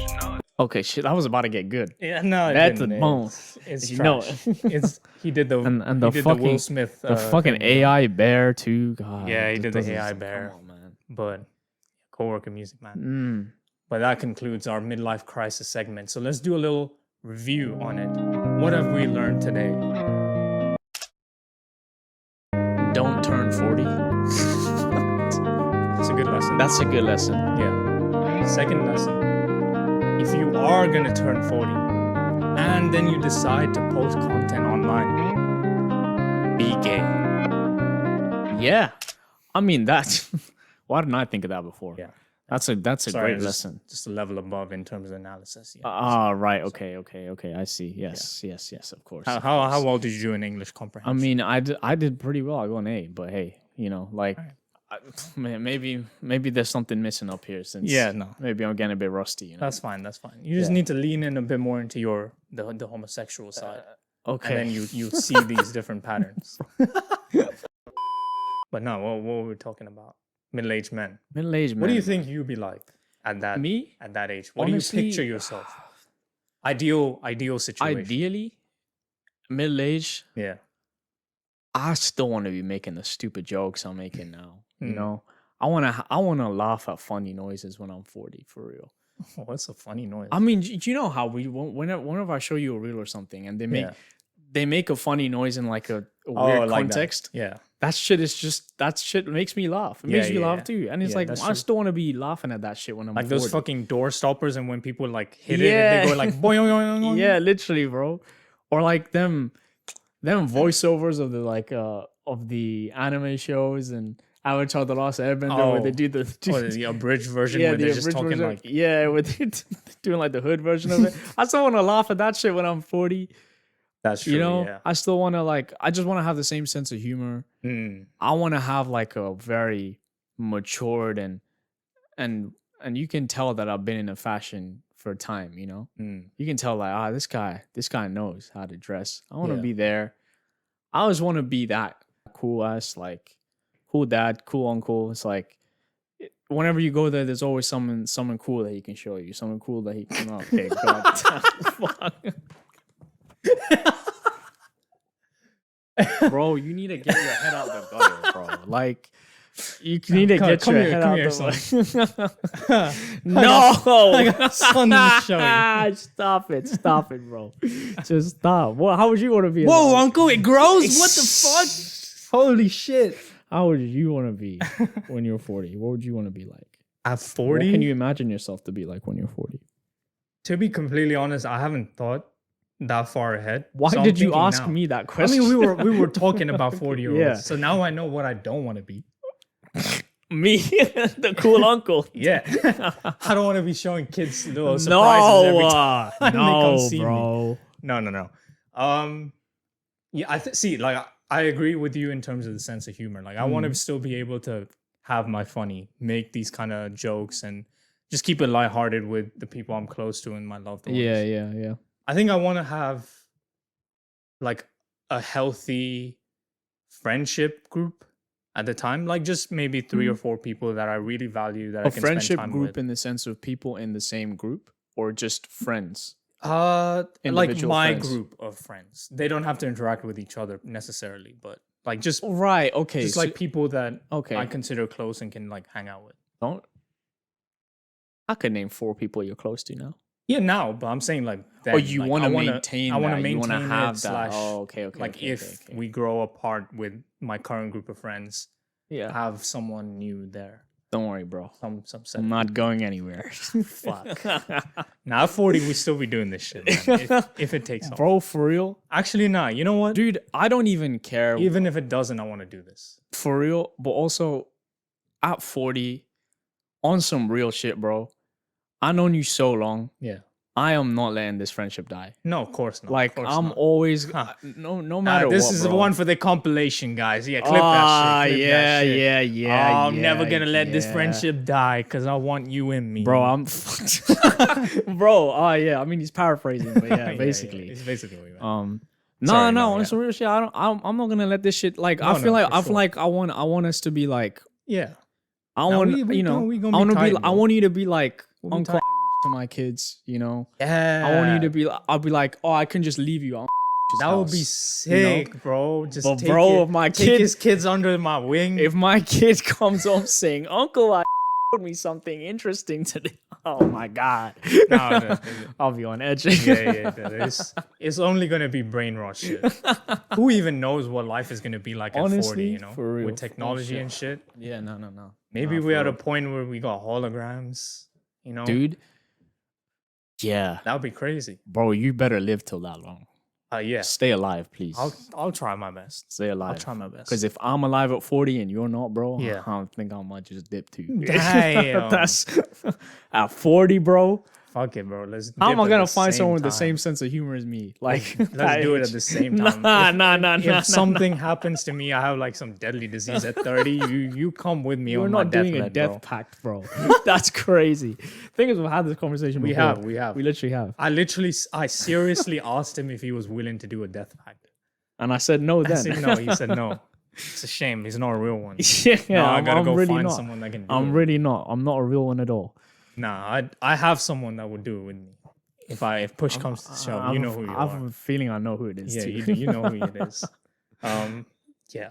Okay, shit, that was about to get good. Yeah, no, it That's didn't. the bone. It's You know trash. It's he did the And he the did fucking the Will Smith the fucking thing. AI bear too. God, Yeah, he that did the doesn't- AI bear. Come on, man. But co-worker music, man. Mm. But that concludes our midlife crisis segment. So let's do a little review on it. What have we learned today? Don't turn 40. It's a good lesson. That's a good lesson. Yeah. Second lesson. If you are gonna turn 40 and then you decide to post content online, be gay. Yeah, I mean that's. Why didn't I think of that before? Yeah. That's a Sorry, great lesson. Just a level above in terms of analysis. Yeah. Ah, right. Okay. I see. Yes. Of course. How well did you do in English I comprehension? mean, I did pretty well. I got an A, but hey, you know, like, man, maybe there's something missing up here. Since Yeah, no. maybe I'm getting a bit rusty. You know. That's fine. You just need to lean in a bit more into the homosexual side, Okay. and then you see these different patterns. But no, what were we talking about? Middle-aged men. Middle-aged man. What do you think you'd be like at that Me? at that age? What Honestly, do you picture yourself? Ideal situation. Ideally, middle-aged. Yeah. I still want to be making the stupid jokes I'm making now. You Mm. know, I wanna laugh at funny noises when I'm 40 for real. Oh, what's a funny noise? I mean, you know how whenever I show you a reel or something, and they make a funny noise in like a weird like that. context. Yeah. That shit makes me laugh. It Yeah, makes me yeah, laugh yeah. too. And it's Yeah, like that's I true. still want to be laughing at that shit when I'm Like 40. those fucking door stoppers, and when people like hit Yeah. it, they go like boing, boing, boing. Yeah, literally, bro. Or like them voiceovers of the like of the anime shows and Avatar: The Last Airbender where they do the Or the abridged version where they're just abridged talking version. like yeah, with doing like the hood version of it. I still want to laugh at that shit when I'm 40. that's true. You know, Yeah. I still want to I just want to have the same sense of humor. Mm. I want to have like a very matured and you can tell that I've been in a fashion for time, you know? Mm. You can tell like, this guy knows how to dress. I want to Yeah. be there. I always want to be that cool ass, like cool dad, cool uncle. It's like whenever you go there, there's always someone cool that he can show you. Someone cool that he can okay, God. Fuck. Bro, you need to get your head out the gutter, bro. Like, You need to get come your here, head come out here, the way. I No! got something to show you. Stop it, bro. Just stop. What? How would you want to be? Whoa, alive? uncle, it grows. What the fuck? Holy shit. How would you want to be when you're 40? What would you want to be like? At What 40? can you imagine yourself to be like when you're 40? To be completely honest, I haven't thought that far ahead. Why So I'm did you thinking ask now. me that I question? mean, we were talking about 40-year-olds. Yeah. So now I know what I don't want to be. me, the cool uncle. Yeah. I don't want to be showing kids little surprises every time they come see me. bro. No. Yeah, see, like I agree with you in terms of the sense of humor. Like I want to still be able to have my funny, make these kind of jokes, and just keep it lighthearted with the people I'm close to and my loved ones. Yeah. I think I want to have like a healthy friendship group at the time, like just maybe 3 or 4 people that I really value that I A can friendship spend time group with. in the sense of people in the same group, or just friends? Like Individual my friends. group of friends. They don't have to interact with each other necessarily, but like just Right. Okay. just like people that okay. I consider close and can like hang out with. don't. I could name 4 people you're close to now. Yeah, now, but I'm saying like then, Oh, you like, want I to wanna- maintain I that. want to You want maintain to have it, that. slash, Oh, okay. like okay, if okay. we grow apart with my current group of friends, Yeah. have someone new there. Don't worry, bro. Some set. I'm not going anywhere. Fuck. Now at 40, we still be doing this shit, man. If it takes off. Bro, for real? Actually, nah. You know what? Dude, I don't even care. Even if it doesn't, I want to do this. For real, but also at 40, on some real shit, bro. I known you so long. Yeah. I am not letting this friendship die. No, of course not. Like of course I'm not. always Huh. no matter This what. is bro. the one for the compilation, guys. Yeah, clip that shit. Clip yeah, that shit. yeah. Oh, I'm never gonna let this yeah. friendship die because I want you in me, Bro, I'm bro. Oh yeah, I mean he's paraphrasing, but yeah, Yeah, basically. It's basically what you meant. No, no, on yeah. some real shit. I'm not gonna let this shit like. No, I feel no, like for I feel sure. like I want us to be like. Yeah. I No, want we you know. gonna- we gonna I be want to be. tight, I bro. want you to be like We'll be Uncle tight. to my kids. You know. Yeah. I want you to be. I'll be like, oh, I can just leave you. That would be sick, bro. Just But take bro, it, if my take kid- his kids under my wing. If my kid comes home saying, "Uncle, I told me something interesting today," oh my god, No, I'll be on edge. yeah. It's only gonna be brain rot shit. Who even knows what life is gonna be like at 40? Honestly, You know, for real, with for technology sure. and shit. Yeah, no. Maybe Nah, we're for at a real. point where we got holograms. You know, Dude. Yeah, that would be crazy. bro, you better live till that long. Yeah. Stay alive, please. I'll try my best. Stay I'll alive. try my best. Because if I'm alive at 40 and you're not, bro, Yeah. I don't think I might just dip too. Damn. That's at 40, bro. Fuck it, bro. Let's. How am dip I at gonna the find same someone with the time. same sense of humor as me? Like, Let's do it at the same time. Nah. If something happens to me, I have like some deadly disease at 30. You come with me We're on my not doing a deathbed, death bro. pact, bro. That's crazy. Thing is, we've had this conversation We before. have. We literally have. I seriously asked him if he was willing to do a death pact. And I said no I then. said no. He said no. It's a shame. He's not a real one. yeah, No, I gotta I'm go really find not. someone that can do I'm it. really not. I'm not a real one at all. Nah, I have someone that would do it with me. If push comes to shove, you know who you I have are. a feeling I know who it is. Yeah, too. you know who it is. Yeah.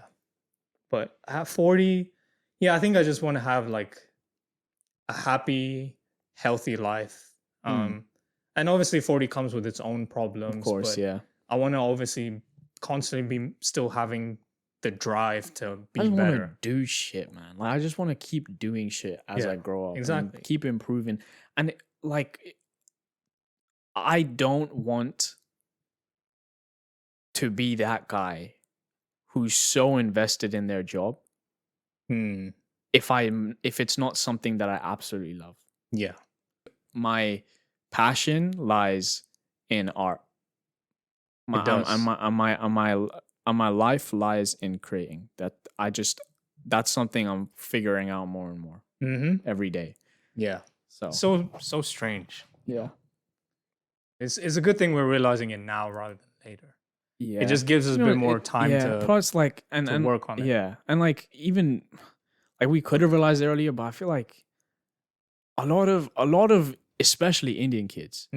But at 40, yeah, I think I just want to have like a happy, healthy life. And obviously 40 comes with its own problems. Of course, but yeah. I want to obviously constantly be still having the drive to I be just want to better. do shit, man. Like I just want to keep doing shit as Yeah, I grow up. and exactly. keep improving. And like I don't want to be that guy who's so invested in their job Hmm. if it's not something that I absolutely love. Yeah. My passion lies in art. My, It does. and my life lies in creating. That's something I'm figuring out more and more Mm-hmm. every day. Yeah. So, So strange. yeah. It's a good thing we're realizing it now rather than later. Yeah. It just gives us a bit more time to plus like and work on it. Yeah. And like even like we could have realized it earlier, but I feel like a lot of especially Indian kids,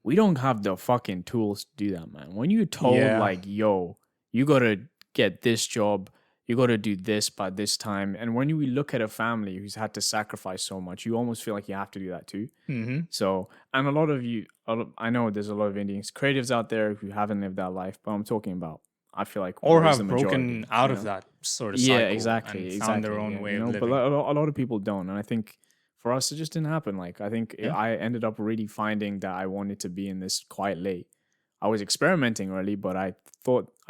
we don't have the fucking tools to do that, man. When you told Yeah. like, yo, you gotta get this job, you got to do this by this time. And when you look at a family who's had to sacrifice so much, you almost feel like you have to do that too. Mm-hmm. So, and a lot of you, I know there's a lot of Indians creatives out there who haven't lived that life, but I'm talking about, I feel like, Or where's have the broken majority, out you of know? that sort of Yeah, cycle exactly. and found their own yeah, way you of know, living. but a lot of people don't. And I think for us, it just didn't happen. Like, I think I ended up really finding that I wanted to be in this quite late. I was experimenting early, but I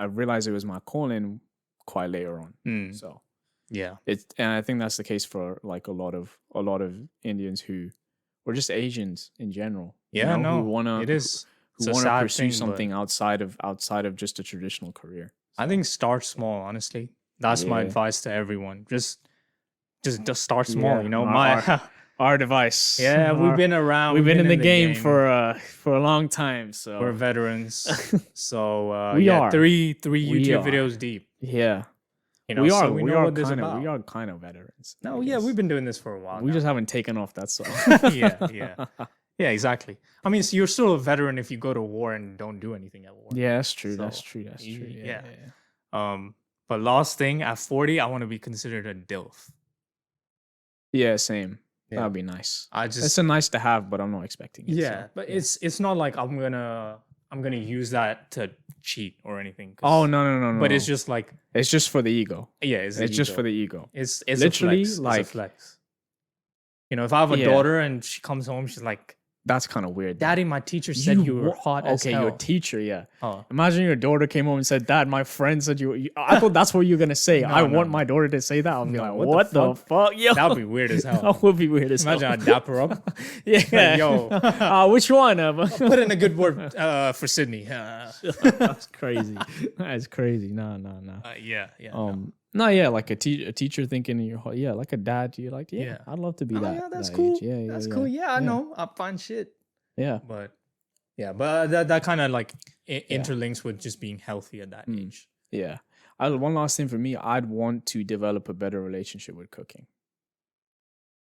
realized it was my calling quite later on. Mm. So Yeah. and I think that's the case for like a lot of Indians who, or just Asians in general. Yeah, who no, wanna it is. who It's a want to sad pursue thing, but something outside of just a traditional career. I think start small, honestly. That's my Yeah. advice to everyone. Just start small, you know. Our device. Yeah, we've been around. We've been in the game for a long time. So we're veterans. So We are. three We YouTube are. videos deep. yeah, You know, we are. so we know what this is about. We are kind of veterans. No, I yeah, guess. we've been doing this for a while. We now. just haven't taken off. That's all. Yeah, exactly. I mean, so you're still a veteran if you go to war and don't do anything at war. Yeah, that's true. So, That's true. That's true. yeah. Yeah. But last thing, at 40, I want to be considered a DILF. Yeah, same. Yeah. That'd be nice. I It's just a nice to have, but I'm not expecting it. yeah, so, but it's not like I'm gonna use that to cheat or anything. 'cause- Oh no! But it's just like it's just for the ego. yeah, It's just for the ego. it's literally, a flex. like- it's a flex. You know, if I have a Yeah. daughter and she comes home, she's like, That's kind of weird. "Daddy, my teacher said you were wa- hot as Okay, hell." your teacher, yeah. Oh. Imagine your daughter came home and said, "Dad, my friend said you." I thought that's what you were gonna say. No, I no, want no. my daughter to say that. I'll be No, like, what "What the the fuck, yo?" That'd be weird as hell. That would be weird as hell. Imagine I dap her up. Yeah, yo. Which one? Put in a good word for Sydney. That's crazy. That's crazy. No. Yeah. No, yeah, like a teacher thinking in your heart, yeah, like a dad, you're like, yeah, Yeah. I'd love to be Oh, that. yeah, that's that cool. age. Yeah, That's yeah, cool. Yeah, I yeah. know. I'm fine shit. Yeah. But that kind of like interlinks with just being healthy at that age. Yeah. One last thing for me, I'd want to develop a better relationship with cooking.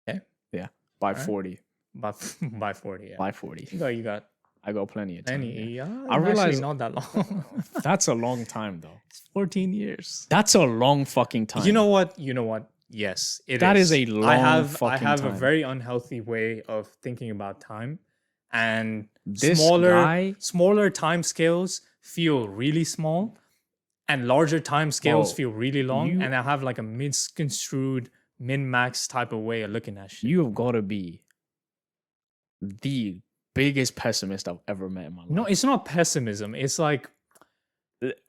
Okay. Yeah. By right. 40. By 40, yeah. By 40. You got I got plenty of time. any. yeah. I realize- realize not that long. That's a long time though. 14 years. That's a long fucking time. You know what? Yes, it is. That is a I long have fucking a time. very unhealthy way of thinking about time, and This smaller guy- time scales feel really small, and larger time scales Whoa. feel really long. You- And I have like a misconstrued min-max type of way of looking at shit. You have got to be the biggest pessimist I've ever met in my life. No, it's not pessimism. It's like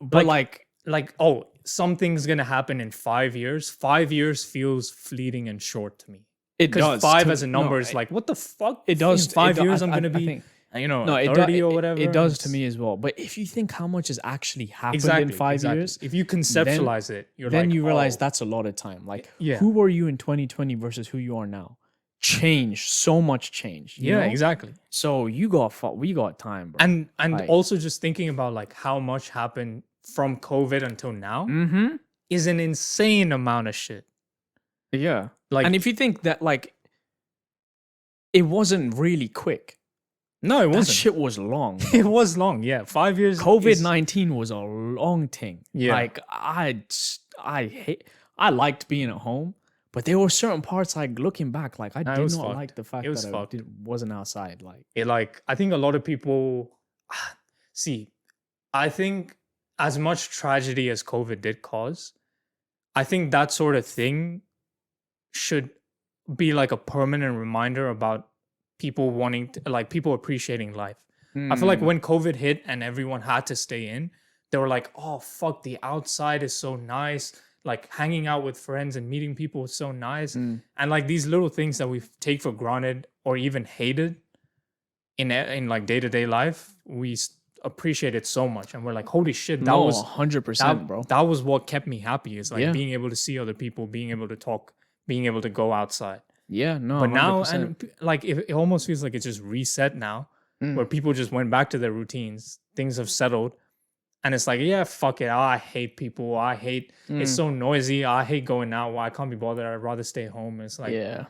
but oh, something's gonna happen in 5 years. 5 years feels fleeting and short to me. it Because does. 5 to- as a number no, is like, what the fuck? it does. In 5 it do- years, I- I'm I- gonna I be, think- no, it 30 does, or whatever. It does to It's- me as well. But if you think how much has actually happened exactly in 5 exactly. years, If you conceptualize it, you're then like, you realize oh, that's a lot of time. Like, Yeah. who were you in 2020 versus who you are now? Change, so much change. you yeah, know? exactly. So we got time, bro. And Like- also just thinking about like how much happened from COVID until now mm-hmm. is an insane amount of shit. Yeah. Like, And if you think that like it wasn't really quick, no, it that wasn't. shit was long. bro. It was long. Yeah, 5 years. COVID-19 was a long thing. Yeah. Like I liked being at home, but there were certain parts like looking back, like I Nah, it did was not fucked. like the fact It was that fucked. wasn't outside. Like It like I think a lot of people see. I think as much tragedy as COVID did cause, I think that sort of thing should be like a permanent reminder about people wanting to, like people appreciating life. I feel like when COVID hit and everyone had to stay in, they were like, "Oh fuck, the outside is so nice. Like hanging out with friends and meeting people is so nice." And like these little things that we take for granted or even hated in like day-to-day life, we appreciate it so much, and we're like, "Holy shit, that no, was 100%, bro. that was what kept me happy." Is like Yeah. being able to see other people, being able to talk, being able to go outside. Yeah, no. But now, 100%. and like it almost feels like it's just reset now, where people just went back to their routines. Things have settled, and it's like, yeah, fuck it. I hate people. I hate it's so noisy. I hate going out. Well, I can't be bothered. I'd rather stay home. It's like yeah.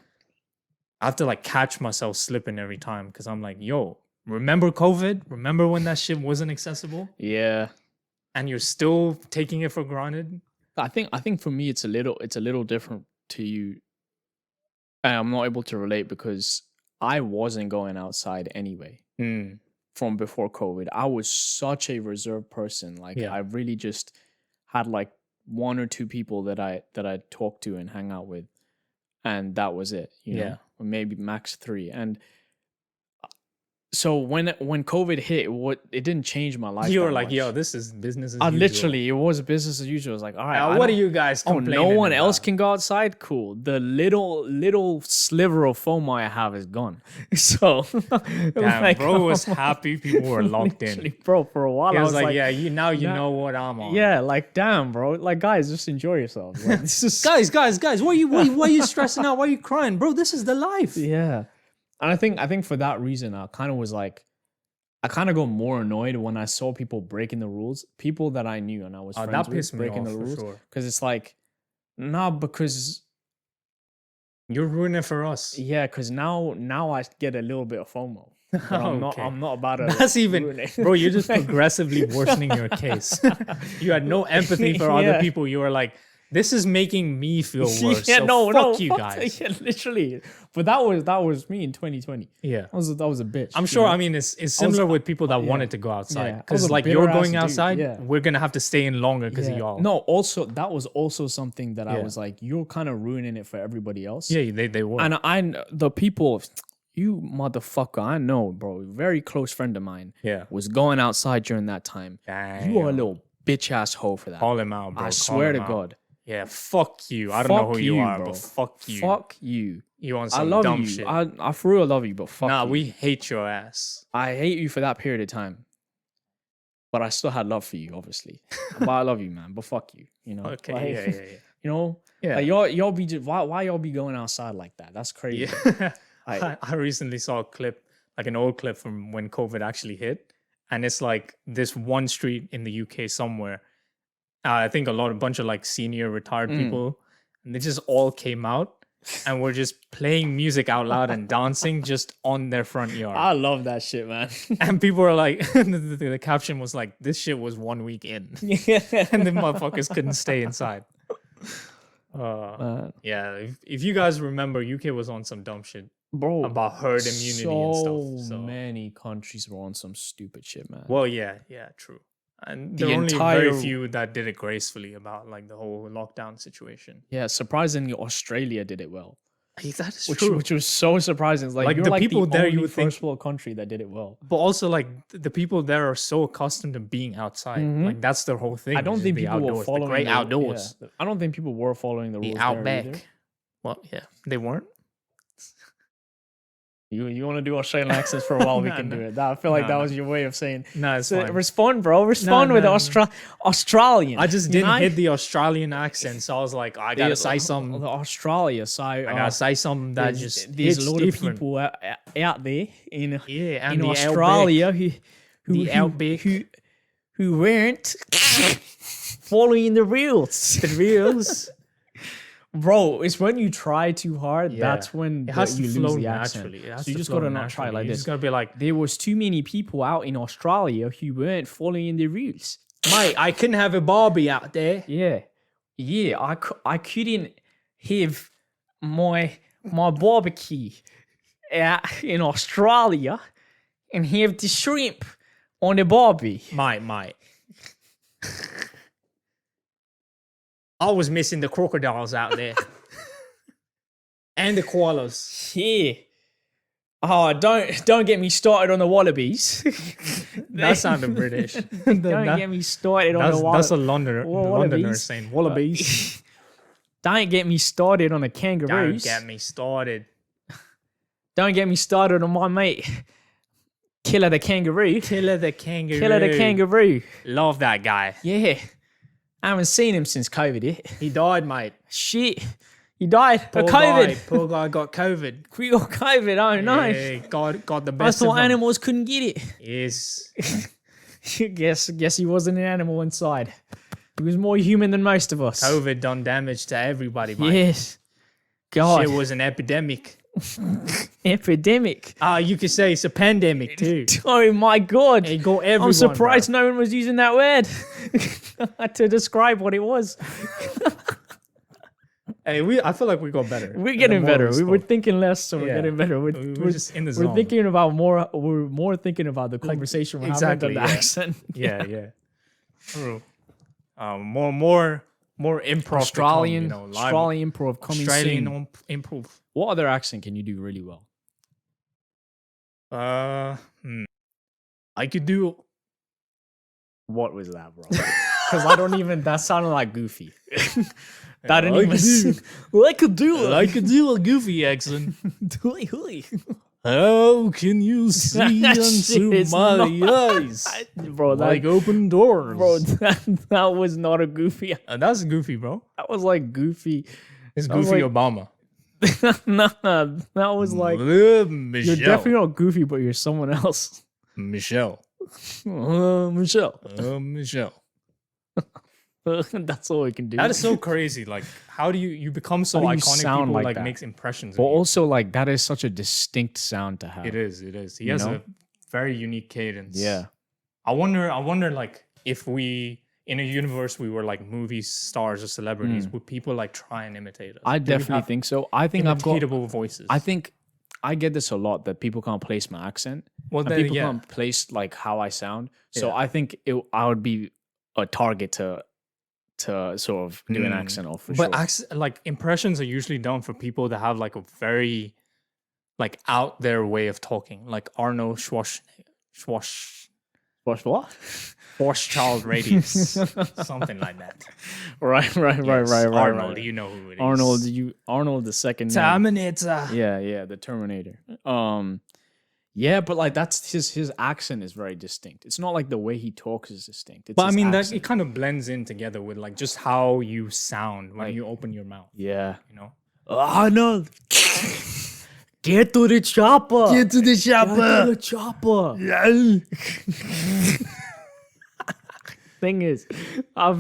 I have to like catch myself slipping every time because I'm like, yo, remember COVID? Remember when that shit wasn't accessible Yeah. and you're still taking it for granted? I think for me it's a little different to you. And I'm not able to relate because I wasn't going outside anyway. Mm. From before COVID. I was such a reserved person. Like I really just had like one or two people that I talked to and hang out with, and that was it. You know, or maybe max 3. And so when COVID hit, it didn't change my life. You were that like, much. "Yo, this is business as usual." Literally, it was business as usual. I was like, all right, What are you guys Oh, complaining no one else about? can go outside? Cool. The little sliver of FOMO I have is gone. So, Damn, like, bro was happy people were locked literally, in. bro, for a while, He I was was like, "Yeah, you know what I'm on." yeah, like, damn, bro. Like, guys, just enjoy yourselves. Like, this is, guys, why are you stressing out? Why are you crying, bro? This is the life. yeah. And I think for that reason, I kind of was like, I kind of got more annoyed when I saw people breaking the rules. People that I knew and I was friends That with pissed me breaking off the for rules. sure. Because it's like, nah, because You're ruining it for us. yeah, because now I get a little bit of FOMO. But Okay. I'm not about to. That's even, ruin it. bro. You're just progressively worsening your case. You had no empathy for other Yeah. people. You were like, "This is making me feel worse." Yeah, so fuck you fuck guys. Yeah, literally. But that was me in 2020. Yeah. That was a bitch. I'm you sure. know? I mean, it's similar with people that yeah. wanted to go outside. Yeah. I Because was a like bitter you're ass going dude, outside, yeah. we're gonna have to stay in longer because of y'all. No, also that was also something that I Yeah. was like, you're kind of ruining it for everybody else. Yeah, they were. And the people, you motherfucker, I know, bro, very close friend of mine Yeah. was going outside during that time. You are a Damn. little bitch ass hoe for that. Call him out, bro. I Call swear him to out. God. Yeah, fuck you. I don't know Fuck who you are, bro. but fuck you. Fuck you. You on I some love dumb you. shit. I for real love you, but fuck Nah, you. we hate your ass. I hate you for that period of time. But I still had love for you, obviously. But I love you, man. But fuck you. You know? Okay, Like, yeah. You know? Yeah. Like y'all be why y'all be going outside like that? That's crazy. Yeah. I- I recently saw a clip, like an old clip from when COVID actually hit. And it's like this one street in the UK somewhere. I think a bunch of like senior retired people, and they just all came out and were just playing music out loud and dancing just on their front yard. I love that shit, man. And people were like, the caption was like, "This shit was 1 week in," and the motherfuckers couldn't stay inside. Yeah, if you guys remember, UK was on some dumb shit Bro, about herd immunity and stuff. So, many countries were on some stupid shit, man. well, yeah, true. And The there are only very entire- few that did it gracefully about like the whole lockdown situation. Yeah, surprisingly, Australia did it well. That is Which was so surprising. It's Like, you're the like people the there, only you would think- first world country that did it well. But also, like the people there are so accustomed to being outside. Like that's their whole thing. I don't is think the people were outdoors, following the great the- outdoors, yeah. I don't think people were following the rules the there outback. either. Well, yeah, they weren't. You want to do Australian accents for a while? We Nah, can do nah. it. I feel like Nah, that nah. was your way of saying. No, it's So fine. respond, bro. Respond with nah, Australian. I just you didn't know? hit the Australian accent, so I was like, I gotta say something. The Australia. So I gotta say something that just there's hits a lot different. of people out there in Yeah, and in the Australia The outback. who weren't following the rules. The reels. Bro, it's when you try too hard, Yeah. that's when It has you to lose flow the accent. naturally. It has So you to just flow gotta not try naturally. like You this. just gotta be like, There was too many people out in Australia who weren't following the rules. mate, I couldn't have a Barbie out there. Yeah, I couldn't have my barbecue out in Australia and have the shrimp on the barbie. Mate. I was missing the crocodiles out there. And the koalas. Yeah. Oh, don't get me started on the wallabies. That sounded British. Don't get me started on the That's a wallabies. Londoner saying wallabies. Don't get me started on the Don't kangaroos. get me started. Don't get me started on my mate. Killer the kangaroo. Killer the kangaroo. Killer the kangaroo. Love that guy. Yeah. I haven't seen him since COVID hit. He died, mate. Shit. He died Poor of COVID. guy. Poor guy got COVID. We got COVID. Oh no. Yeah, got the I best thought of him. animals couldn't get it. Yes. guess he wasn't an animal inside. He was more human than most of us. COVID done damage to everybody, mate. Yes. God. Shit was an epidemic. Epidemic. You could say it's a pandemic too. Oh my god. Hey, go everyone, I'm surprised bro. no one was using that word to describe what it was. Hey, I feel like we got better. We're getting better. We were spoke. thinking less, so we're Yeah. getting better. We're just in the We're zone. thinking about more. We're more thinking about the conversation we're having than the yeah. accent. Yeah. True. More improv. Australian, to come, live Australian improv coming Australian soon. improv. What other accent can you do really well? I could do. What was that, bro? Because I don't even. That sounded like Goofy. That didn't I even. could Well, I could do it. I could do a goofy accent. Hooey, hooey. How can you see That into shit is my not- eyes? Bro, that, Like open doors. bro, that was not a Goofy. That's goofy, bro. That was like Goofy. It's That was Goofy like- Obama. Nah, that was like. Michelle. You're definitely not Goofy, but you're someone else. Michelle. Michelle. Michelle. That's all we can do. That is so crazy. Like, how do you become so How do you iconic? sound People like like that? makes impressions. But of you. also, like, that is such a distinct sound to have. It is. He You has know? a very unique cadence. Yeah. I wonder, like, if we in a universe we were like movie stars or celebrities, would people like try and imitate us? I Do we definitely have think so. I think I've got. imitatable voices. I think I get this a lot that people can't place my accent. Well, And then, people yeah. can't place like how I sound. So Yeah. I think I would be a target to sort of do an accent of for But sure. like impressions are usually done for people that have like a very like out there way of talking, like Arnold Schwarzschild radius, something like that. Right. Yes, Arnold, right. you know who it is. Arnold the second. Terminator. Yeah, the Terminator. Yeah, but like that's his accent is very distinct. It's not like the way he talks is distinct. It's But I his mean that accent. it kind of blends in together with like just how you sound when you open your mouth. Yeah. You know. Arnold, get to the chopper. Get to the Get to the chopper. Thing is, I've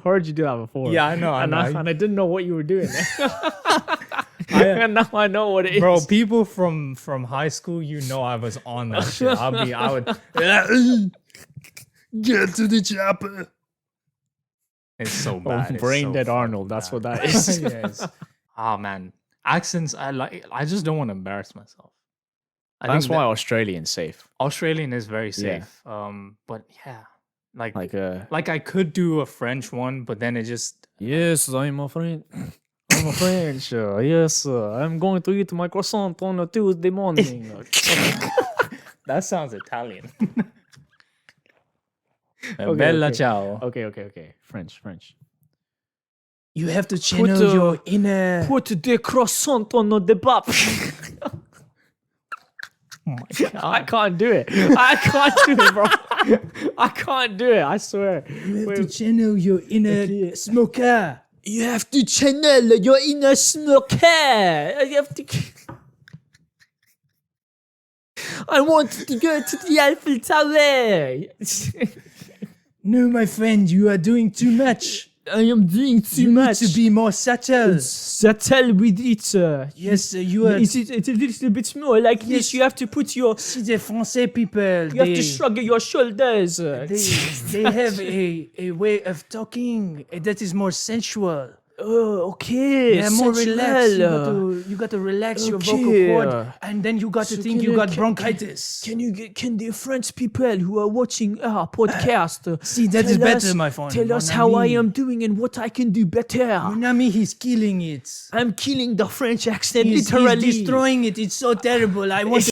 heard you do that before. Yeah, I know. and I didn't know what you were doing. And now I know what it is. Bro, people from high school, you know, I was on that shit. I would get to the chopper. It's so bad. It's Brain so dead fucking Arnold. That's what bad. that is. Yes. Oh man, accents. I just don't want to embarrass myself. I That's think why that Australian's safe. Australian is very Yeah. safe. But yeah, like Like I could do a French one, but then it just yes, I'm a French. I'm a French. Yes, I'm going to eat my croissant on a Tuesday morning. that sounds Italian. Okay, Bella okay. ciao. Okay. French. You have to channel your inner. Put the croissant on the debab. Oh my God. I can't do it. I can't do it, bro. I can't do it. I swear. You have to channel your inner smoker. You have to channel your inner smoker. You have to. I want to go to the Eiffel Tower. No, my friend, you are doing too much. I am doing too You much. need to be more subtle. Settle with it. Yes, you are. It's a little bit more like this. You have to put your. See the Francais people. You have to shrug your shoulders. They have a way of talking that is more sensual. Oh, okay. Yeah, more sensual. relaxed. You got to relax your vocal Okay. cord, and then you got to So think can you I- got can- bronchitis. Can the French people who are watching our podcast See, that is tell better, us- my friend. Tell Mon us how I ami. am doing and what I can do better. Mon ami, he's killing it. I'm killing the French accent He's literally. destroying it. It's so terrible. I want to.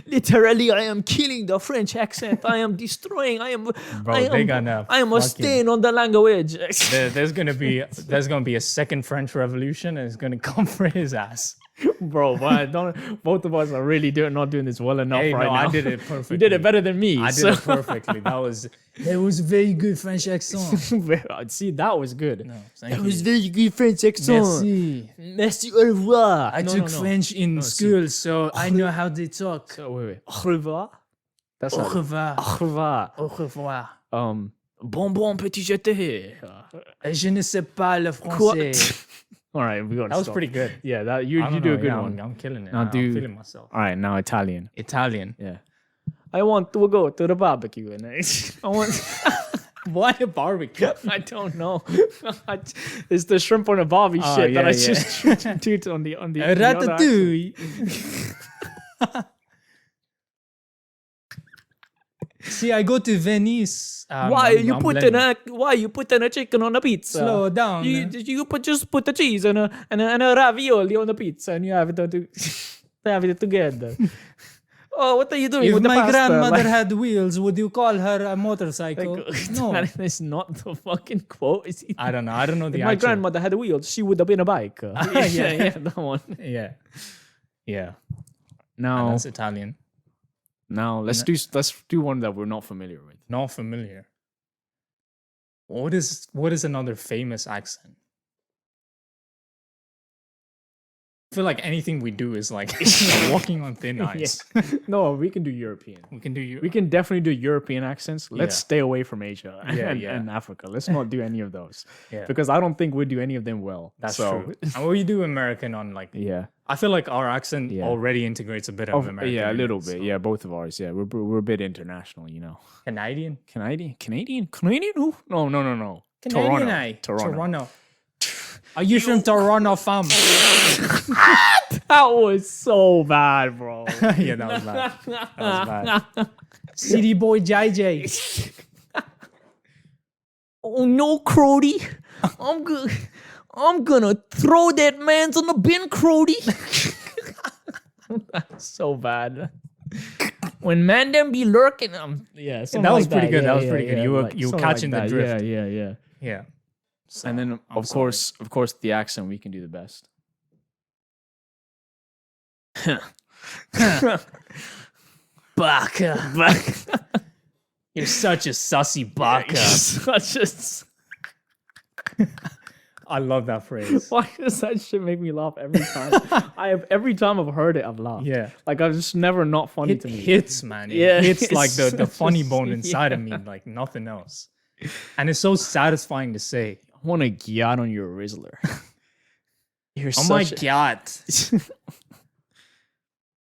Literally, I am killing the French accent. I am destroying. I am. Bro, I they am, gonna I am a fucking- stain on the language. There's gonna be a second French Revolution, and it's gonna come for his ass. Bro, but don't. Both of us are really not doing this well enough Hey, right no, now. I did it perfectly. You did it better than me. I did it perfectly. That was a very good French accent. See, that was good. No, That thank was you. very good French accent. Merci. Merci, au revoir. I No, took no, no. French in school, so I know how they talk. So, wait. Au revoir. That's Au not. revoir. Au revoir. Au revoir. Bonbon petit jeté. Je ne sais pas le Quoi? français. All right, we got. That was pretty good. Yeah, that I you don't do a know, good yeah, one. I'm killing it. Now I'm do- feeling myself. All right, now Italian. Italian. Yeah. I want to go to the barbecue and I want. Why a barbecue? I don't know. It's the shrimp on a barbie Oh, shit that yeah, I yeah. just toot on the on the other accent. Ratatouille. See, I go to Venice. Why I'm you blending. putting a chicken on a pizza? Slow down. Just put the cheese and a ravioli on the pizza and you have it have it together. Oh, what are you doing If with the my pasta? grandmother Like- had wheels, would you call her a motorcycle? No, That is not the fucking quote. Is it? I don't know. I don't know the If my actual. grandmother had wheels, she would have been a bike. Yeah. that one. Yeah, yeah. Now, That's Italian. now let's do one that we're not familiar with. Not familiar. What is another famous accent? I feel like anything we do is like walking on thin ice. No, we can do European. We can do We can definitely do European accents. Let's Yeah. stay away from Asia Yeah, and, yeah. and Africa. Let's not do any of those Yeah. because I don't think we do any of them well. That's So, true. And we do American on like. Yeah. I feel like our accent Yeah. already integrates a bit of American. Yeah, a in little it, bit. so- Yeah, both of ours. Yeah, we're a bit international, you know. Canadian. Canadian? Who? No. Canadian. Toronto. Are you from Toronto, fam? That was so bad, bro. Yeah, that was bad. That was bad. City boy JJ. Oh no, Crody. I'm gonna throw that man's on the bin, Crody. That's so bad. When man them be lurking, yeah, That was pretty good. That was pretty good. You were something catching the that. drift. Yeah. Yeah. So, And then I'm of course, the accent we can do the best. Baka. You're such a sussy baka. Such a. I love that phrase. Why does that shit make me laugh every time? Every time I've heard it, I've laughed. Yeah. Like I've just never not funny It to me. hits, man. It Yeah, hits it's like the such funny a- bone inside of me, yeah. like nothing else. And it's so satisfying to say. I want to get on your Rizzler. You're Oh my such a- god.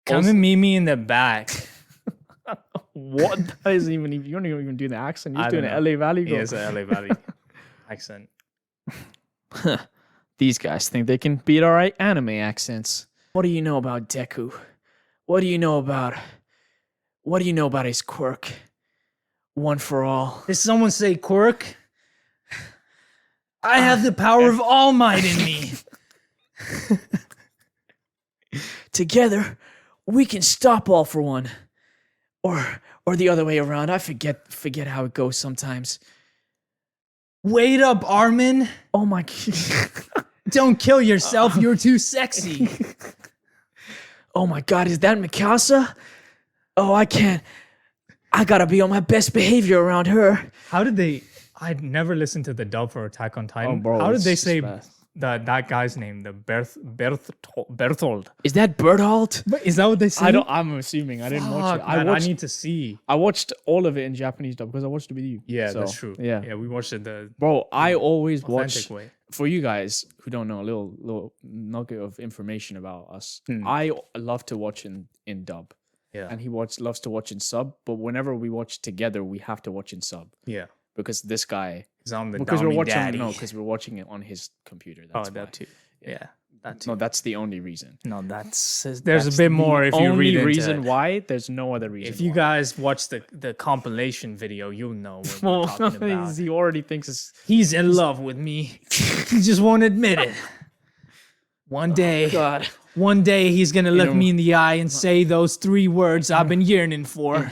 Come and meet me in the back. What? That isn't even. You don't even do the accent. You're I doing don't an know. LA Valley. He has a LA Valley accent. These guys think they can beat our anime accents. What do you know about Deku? What do you know about his quirk? One for all. Did someone say quirk? I have the power of All Might in me. Together, we can stop All for One. Or the other way around. I forget how it goes sometimes. Wait up, Armin. Oh my god. Don't kill yourself. You're too sexy. Oh my god, is that Mikasa? Oh, I can't. I gotta be on my best behavior around her. How did they? I'd never listened to the dub for Attack on Titan. bro, How did it's they just say bad. that guy's name? The Berthold. Is that Berthold? But is that what they say? I'm assuming. I didn't watch it. Man, I need to see. I watched all of it in Japanese dub because I watched it with you. Yeah, So, that's true. Yeah. Yeah, we watched it the Bro, I always authentic watch way. for you guys who don't know, a little nugget of information about us. I love to watch in dub. Yeah. And he loves to watch in sub, but whenever we watch together, we have to watch in sub Yeah. because this guy Because I'm the because we're Dami watching daddy. because we're watching it on his computer. Oh, That's why. that too. Yeah. That too. No, that's the only reason. No, there's That's a bit more if you only read into reason it. why. There's no other reason. If you why. guys watch the compilation video, you'll know what we're talking about. he already thinks it's He's in love with me. He just won't admit it. One day, God. one day he's gonna look know- me in the eye and say those 3 words I've been yearning for.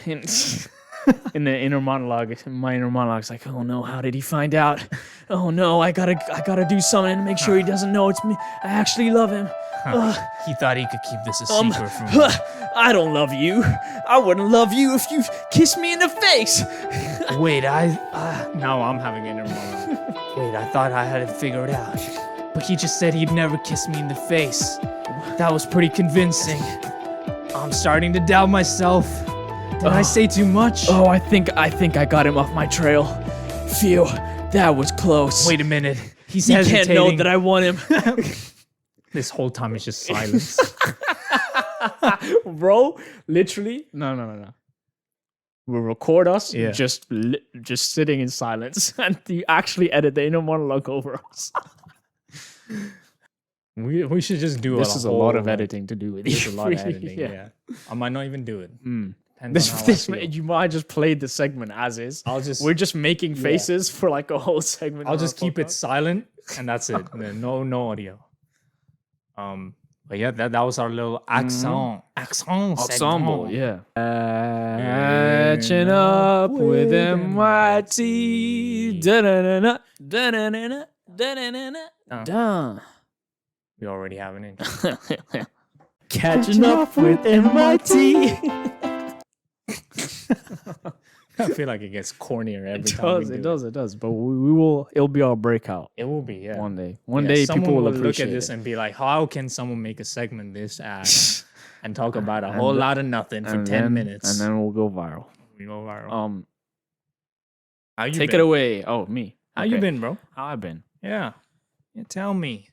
In the inner monologue, my inner monologue's like, oh no, how did he find out? Oh no, I gotta do something to make sure he doesn't know it's me. I actually love him. He thought he could keep this a secret from me. I don't love you. I wouldn't love you if you kissed me in the face. Wait, now I'm having inner monologue. Wait, I thought I had it figured out. But he just said he'd never kiss me in the face. That was pretty convincing. I'm starting to doubt myself. Did I say too much? Oh, I think I got him off my trail. Phew, that was close. Wait a minute. He's He can't know hesitating. that I want him. This whole time it's just silence. Bro, literally. No. We'll record us Yeah. just sitting in silence, and you actually edit the inner monologue over us. we should just do This is a lot of like, editing to do with you. There's a lot of editing. Yeah. Yeah. I might not even do it. Depends This, on how this I feel. you might just play the segment as is. We're just making faces for like a whole segment. I'll on just our keep it podcast. silent, and that's it. No audio. But yeah, that was our little accent Ensemble, segment. yeah. Catching up with MYT. Da-da-da-da, da-da-da-da, da-da-da-da, da. We already have an intro. Catching up with MYT. I feel like it gets cornier every It time. does, it does. But we will. It'll be our breakout It will be, yeah. one day. One Yeah, day, someone people will look appreciate at this it. and be like, "How can someone make a segment this ass and talk about a whole lot of nothing for 10 minutes?" and then we'll go viral. we go viral. How you Take been? it away. Oh, me. How you Okay. been, bro? How I been? Yeah, tell me.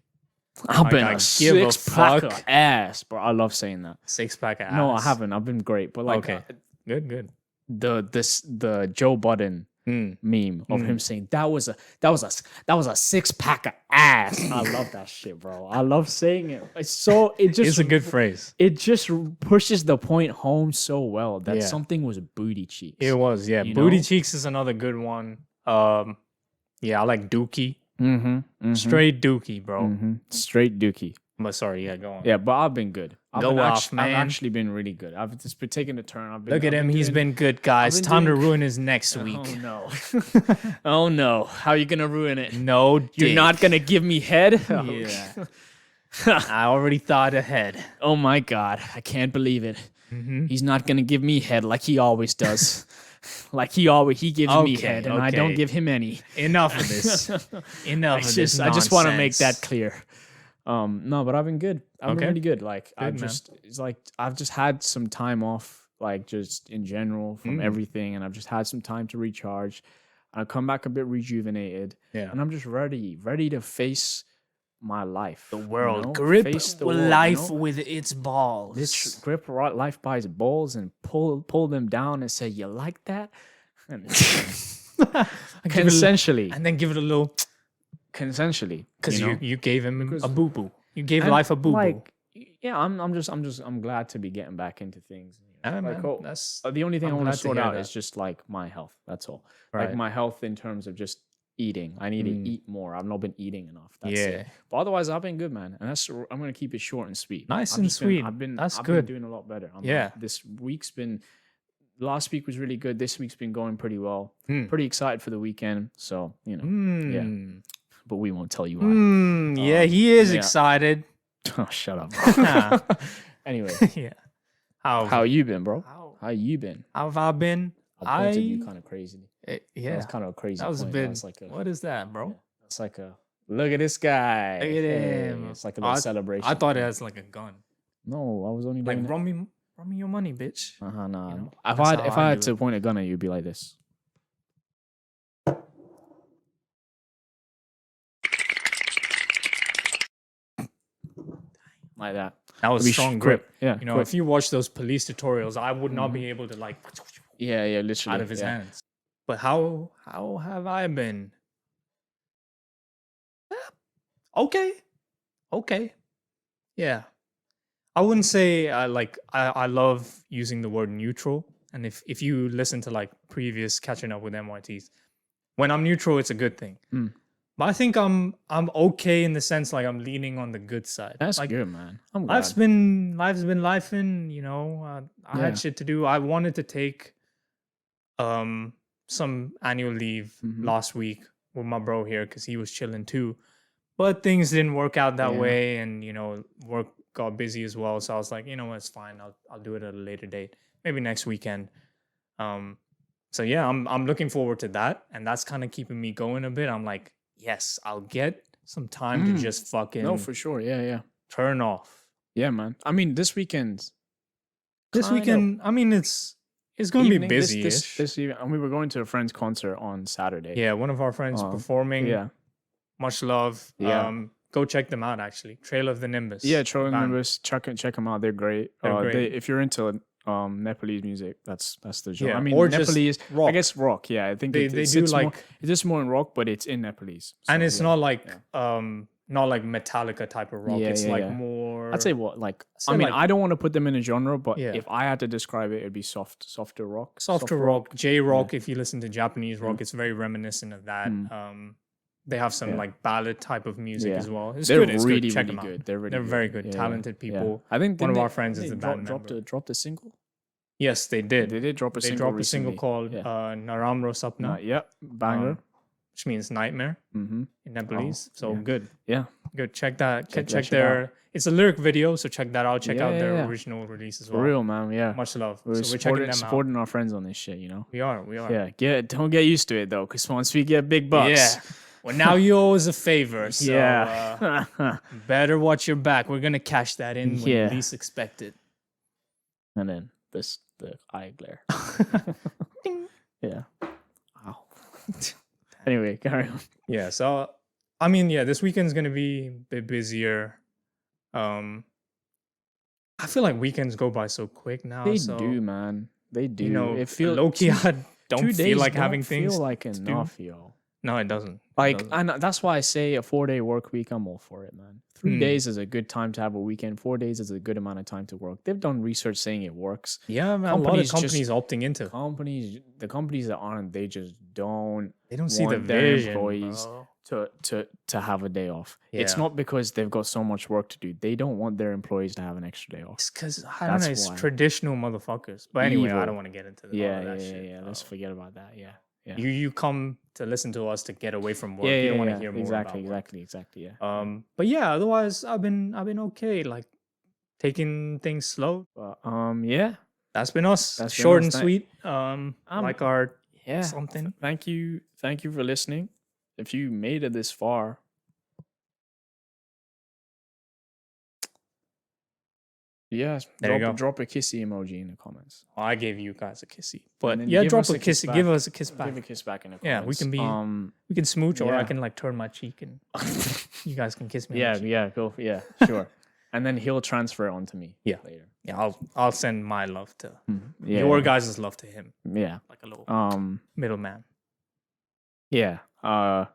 I've been I a give a 6-pack fuck. of ass, bro. I love saying that. 6-pack of ass. No, I haven't. I've been great, but like Okay. Good. the Joe Budden meme of him saying that was a 6-pack of ass. I love that shit, bro. I love saying it. It's It's a good phrase. It just pushes the point home so well that Yeah. something was booty cheeks. It was, yeah. You Booty know? cheeks is another good one. Yeah, I like Dookie. Mm-hmm. Straight Dookie, bro. Straight dookie. But sorry, yeah, go on. Yeah, but I've been good. Go off, I've man. actually been really good. I've just been taking a turn. Look at him. He's been good, guys. been Time to doing- ruin his next week. Oh no. Oh no. How are you gonna ruin it? No, You're dick. not gonna give me head? Yeah. I already thought ahead. Oh my god. I can't believe it. He's not gonna give me head like he always does. Like he gives me Okay, head and I don't okay. give him any. Enough of this. Enough of this. I just want to make that nonsense. clear. No, but I've been good. I've Okay. been really good. Like Good, man. it's like I've just had some time off, like just in general from everything, and I've just had some time to recharge. I come back a bit rejuvenated, Yeah. and I'm just ready to face my life. The world. you know? Grip Face the world, life you know? with its balls. Grip life by its balls and pull them down and say, "You like that?" And consensually, And then give it a little, consensually, because you know? you gave him Because- a boo boo. You gave And, life a boo boo. Like, yeah, I'm glad to be getting back into things. You know? Like, oh, that's the only thing I'm I want glad to to sort hear out that. is just like my health. That's all. Right. Like my health in terms of just eating. I need to eat more. I've not been eating enough. That's Yeah. it. But otherwise, I've been good, man. And I'm gonna keep it short and sweet. Nice I've and just been- sweet. I've been That's I've good. Been doing a lot better. Yeah. This week's been. Last week was really good. This week's been going pretty well. Hmm. Pretty excited for the weekend. So you know, Mm. but we won't tell you why. Yeah, he is yeah. excited. Oh, shut up. Nah. Anyway, Yeah. How how you been, bro? how How you been? have I been? I pointed you kind of crazy. Yeah. That's kind of a crazy. That was a point. bit. That's like a. What is that, bro? It's like a. Look at this guy. Look at Hey, him. it's like a little celebration. I thought it was like a gun. No, I was only Like doing. run me your money, bitch. Nah. know, If that's I how if I I had do to point a gun at you, it'd be like this. Like that. That was It'd be strong grip. Yeah. You know, quick. if you watch those police tutorials, I would not be able to like Yeah, literally. out of his yeah. hands. But how have I been? Okay. Yeah. I wouldn't say I love using the word neutral. And if you listen to like previous catching up with MYTs, when I'm neutral, it's a good thing. Mm. But I think I'm okay in the sense like I'm leaning on the good side. That's like, good, man. I'm glad. life's been lifing, you know. I Yeah. had shit to do. I wanted to take some annual leave Mhm. last week with my bro here because he was chilling too. But things didn't work out that Yeah. way, and you know, work got busy as well. So I was like, you know what, it's fine. I'll do it at a later date, maybe next weekend. So yeah, I'm looking forward to that, and that's kind of keeping me going a bit. I'm like, yes, I'll get some time to just fucking No, for sure. Yeah. turn off. Yeah, man. I mean, this weekend. This kind of weekend, I mean, it's gonna evening, be this- busy. This evening, and we were going to a friend's concert on Saturday. Yeah, one of our friends performing. Yeah. Much love. Yeah. Go check them out. Actually, Trail of the Nimbus. Yeah, Troll and band. Nimbus. Check them out. They're great. They're great. If you're into Nepalese music, that's the genre. Yeah, I mean, or just Nepalese. I rock. guess rock. Yeah, I think They do it's more, like- it's just more in rock, but it's in Nepalese. And So, it's yeah. not like not like Metallica type of rock. Yeah, It's yeah, like yeah. more. I'd say what like say I mean like- I don't want to put them in a genre, but Yeah. if I had to describe it, it'd be softer rock. softer soft rock, J rock. If you listen to Japanese rock, it's very reminiscent of that. Mm. They have some Yeah. like ballad type of music Yeah. as well. It's They're good. It's really good. Check really them out. good. They're really They're very good, Yeah, talented yeah. people. I think One of didn't our friends didn't is they the band dropped a single. Yes, they did. They did drop a They single. dropped a single recently. called Yeah. Naramro Sapna, Yep, banger. which means nightmare Mm-hmm. in Nepalese. So yeah. good. Yeah, Good. Check that. Check that Check shit their. It's a lyric video, so check that out. Check Yeah, out their yeah. original release as for well. real, man. Yeah, Much love. we're So we're checking them out. supporting our friends on this shit. You know. We are. We are. Yeah, don't get used to it though, because once we get big bucks, Yeah. Well, now you owe us a favor. So, yeah, better watch your back. We're gonna cash that in when Yeah. you least expect it. and then the eye glare. Yeah. Wow. Anyway, carry on. Yeah. So, I mean, yeah, this weekend's gonna be a bit busier. I feel like weekends go by so quick now. They so, do, man. They do. You know, it feels low key. I 2 don't days feel like don't having things. feel like to do. enough, yo. No, it doesn't. It Like, doesn't. and that's why I say a 4-day work week. I'm all for it, man. 3 Mm. days is a good time to have a weekend. 4 days is a good amount of time to work. They've done research saying it works. Yeah, man. A lot of companies just- companies opting into. The companies that aren't, they just don't They don't see the want their vision. employees Bro. to have a day off. It's Yeah. not because they've got so much work to do. They don't want their employees to have an extra day off. It's because I don't That's know. It's why. traditional motherfuckers. But anyway, I Evil. don't want to get into all Yeah, of yeah, that yeah, shit. yeah. Let's forget about that. Yeah. Yeah. You come to listen to us to get away from work. Yeah, You don't want yeah, to hear more exactly, about work. exactly. Yeah. But yeah, otherwise I've been okay, like taking things slow. But, yeah, That's been us. That's been Short us. and sweet. Like our yeah. something. Thank you for listening. If you made it this far, yeah, There you go. drop a kissy emoji in the comments. I gave you guys a kissy. But then yeah, give drop us a a kiss kissy. back. Give us a kiss back. Give a kiss back in the comments. Yeah, we can be- We can smooch or I yeah. can like turn my cheek and you guys can kiss me. on the cheek. yeah, go, yeah, sure. And then he'll transfer it onto me. Yeah. later. Yeah, I'll send my love to Yeah, your guys' love to him. yeah. Like a little middleman. Yeah. What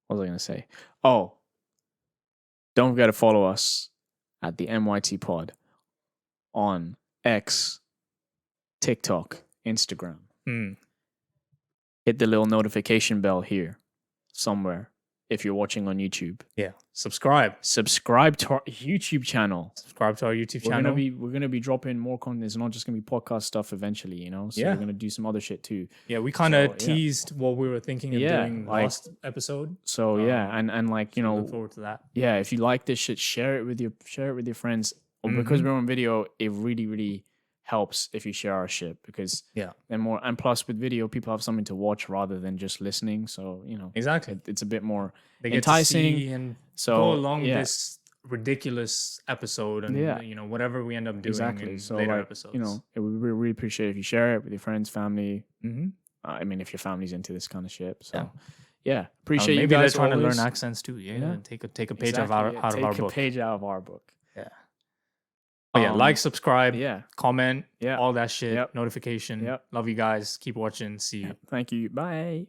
was I gonna say? Oh, don't forget to follow us at the MYT Pod on X, TikTok, Instagram. Mm. Hit the little notification bell here somewhere if you're watching on YouTube. Yeah. Subscribe. Subscribe to our YouTube channel. Subscribe to our YouTube We're channel. gonna be dropping more content. It's not just gonna be podcast stuff eventually, you know. So Yeah. we're gonna do some other shit too. Yeah, we kind of So, yeah. teased what we were thinking of Yeah, doing like- last episode. So yeah, and like you know, Look forward to that. yeah, if you like this shit, share it with your friends. Or because we're on video, it really, really helps if you share our shit because Yeah. then more and plus with video, people have something to watch rather than just listening. So you know, Exactly. it's a bit more They get enticing. to see and So go along yeah, this ridiculous episode and Yeah. you know whatever we end up doing exactly. in So later like episodes. you know, we really appreciate if you share it with your friends, family. Mhm. I mean, if your family's into this kind of shit. So Yeah. yeah, appreciate you maybe guys they're trying always. to learn accents too. Yeah, Yeah. and take a page Exactly, out yeah, of our take a book. page out of our book. Yeah. But yeah, like, Um, subscribe, Yeah. comment, Yeah. all that shit, Yep. notification. Yep. Love you guys. Keep watching. See you. Thank you. Bye.